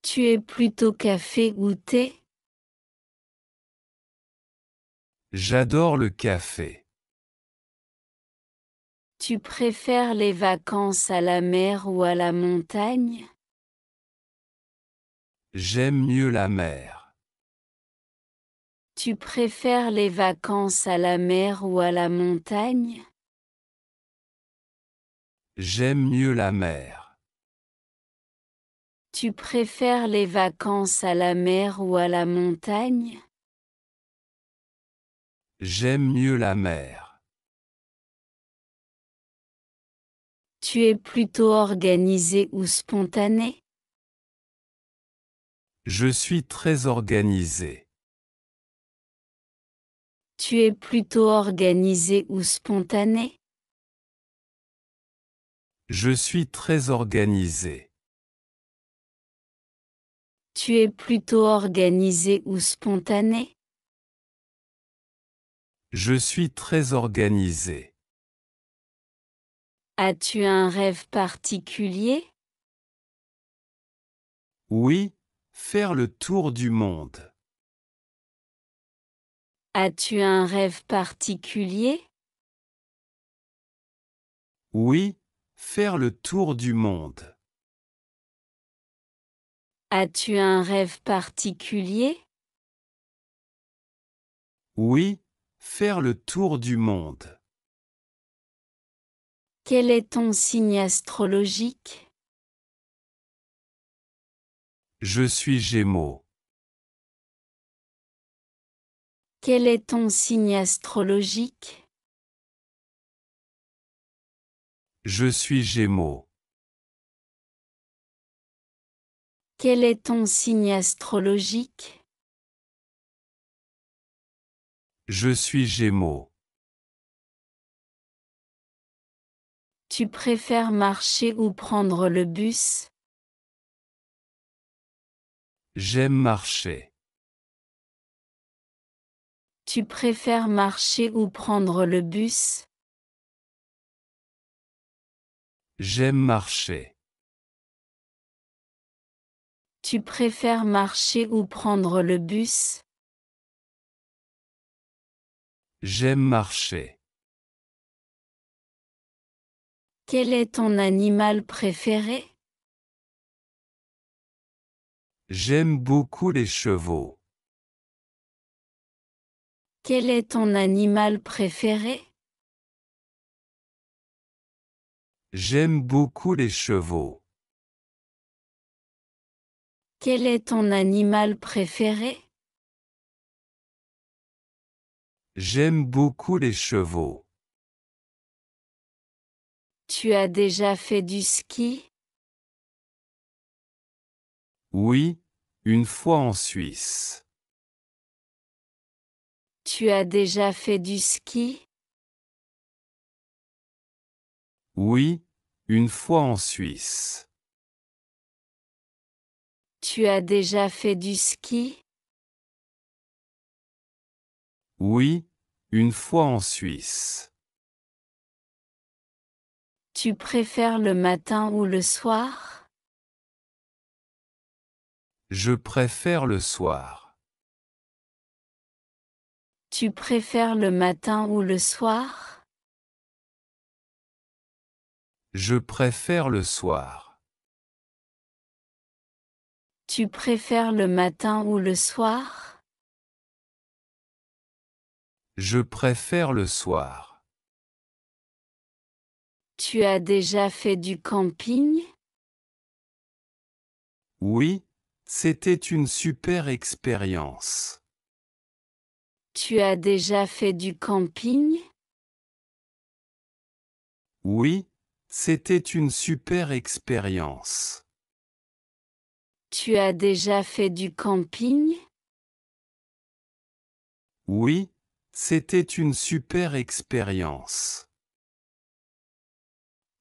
Tu es plutôt café ou thé? J'adore le café. Tu préfères les vacances à la mer ou à la montagne? J'aime mieux la mer. Tu préfères les vacances à la mer ou à la montagne? J'aime mieux la mer. Tu préfères les vacances à la mer ou à la montagne? J'aime mieux la mer. Tu es plutôt organisé ou spontané? Je suis très organisé. Tu es plutôt organisé ou spontané? Je suis très organisé. Tu es plutôt organisé ou spontané? Je suis très organisé. As-tu un rêve particulier? Oui, faire le tour du monde. As-tu un rêve particulier? Oui, faire le tour du monde. As-tu un rêve particulier? Oui, faire le tour du monde. Quel est ton signe astrologique? Je suis Gémeaux. Quel est ton signe astrologique? Je suis Gémeaux. Quel est ton signe astrologique? Je suis Gémeaux. Tu préfères marcher ou prendre le bus? J'aime marcher. Tu préfères marcher ou prendre le bus? J'aime marcher. Tu préfères marcher ou prendre le bus? J'aime marcher. Quel est ton animal préféré? J'aime beaucoup les chevaux. Quel est ton animal préféré? J'aime beaucoup les chevaux. Quel est ton animal préféré? J'aime beaucoup les chevaux. Tu as déjà fait du ski? Oui, une fois en Suisse. Tu as déjà fait du ski? Oui, une fois en Suisse. Tu as déjà fait du ski? Oui, une fois en Suisse. Tu préfères le matin ou le soir? Je préfère le soir. Tu préfères le matin ou le soir? Je préfère le soir. Tu préfères le matin ou le soir? Je préfère le soir. Tu as déjà fait du camping? Oui, c'était une super expérience. Tu as déjà fait du camping? Oui, c'était une super expérience. Tu as déjà fait du camping? Oui, c'était une super expérience.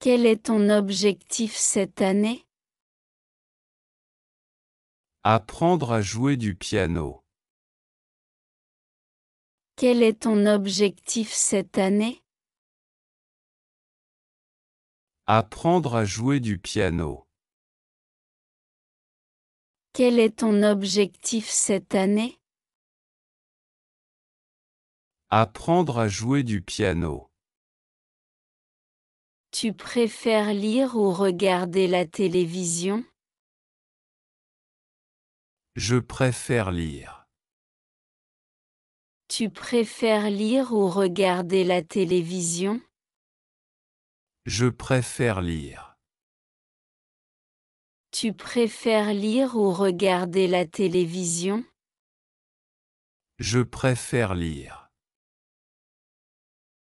Quel est ton objectif cette année? Apprendre à jouer du piano. Quel est ton objectif cette année? Apprendre à jouer du piano. Quel est ton objectif cette année? Apprendre à jouer du piano. Tu préfères lire ou regarder la télévision? Je préfère lire. Tu préfères lire ou regarder la télévision? Je préfère lire. Tu préfères lire ou regarder la télévision? Je préfère lire.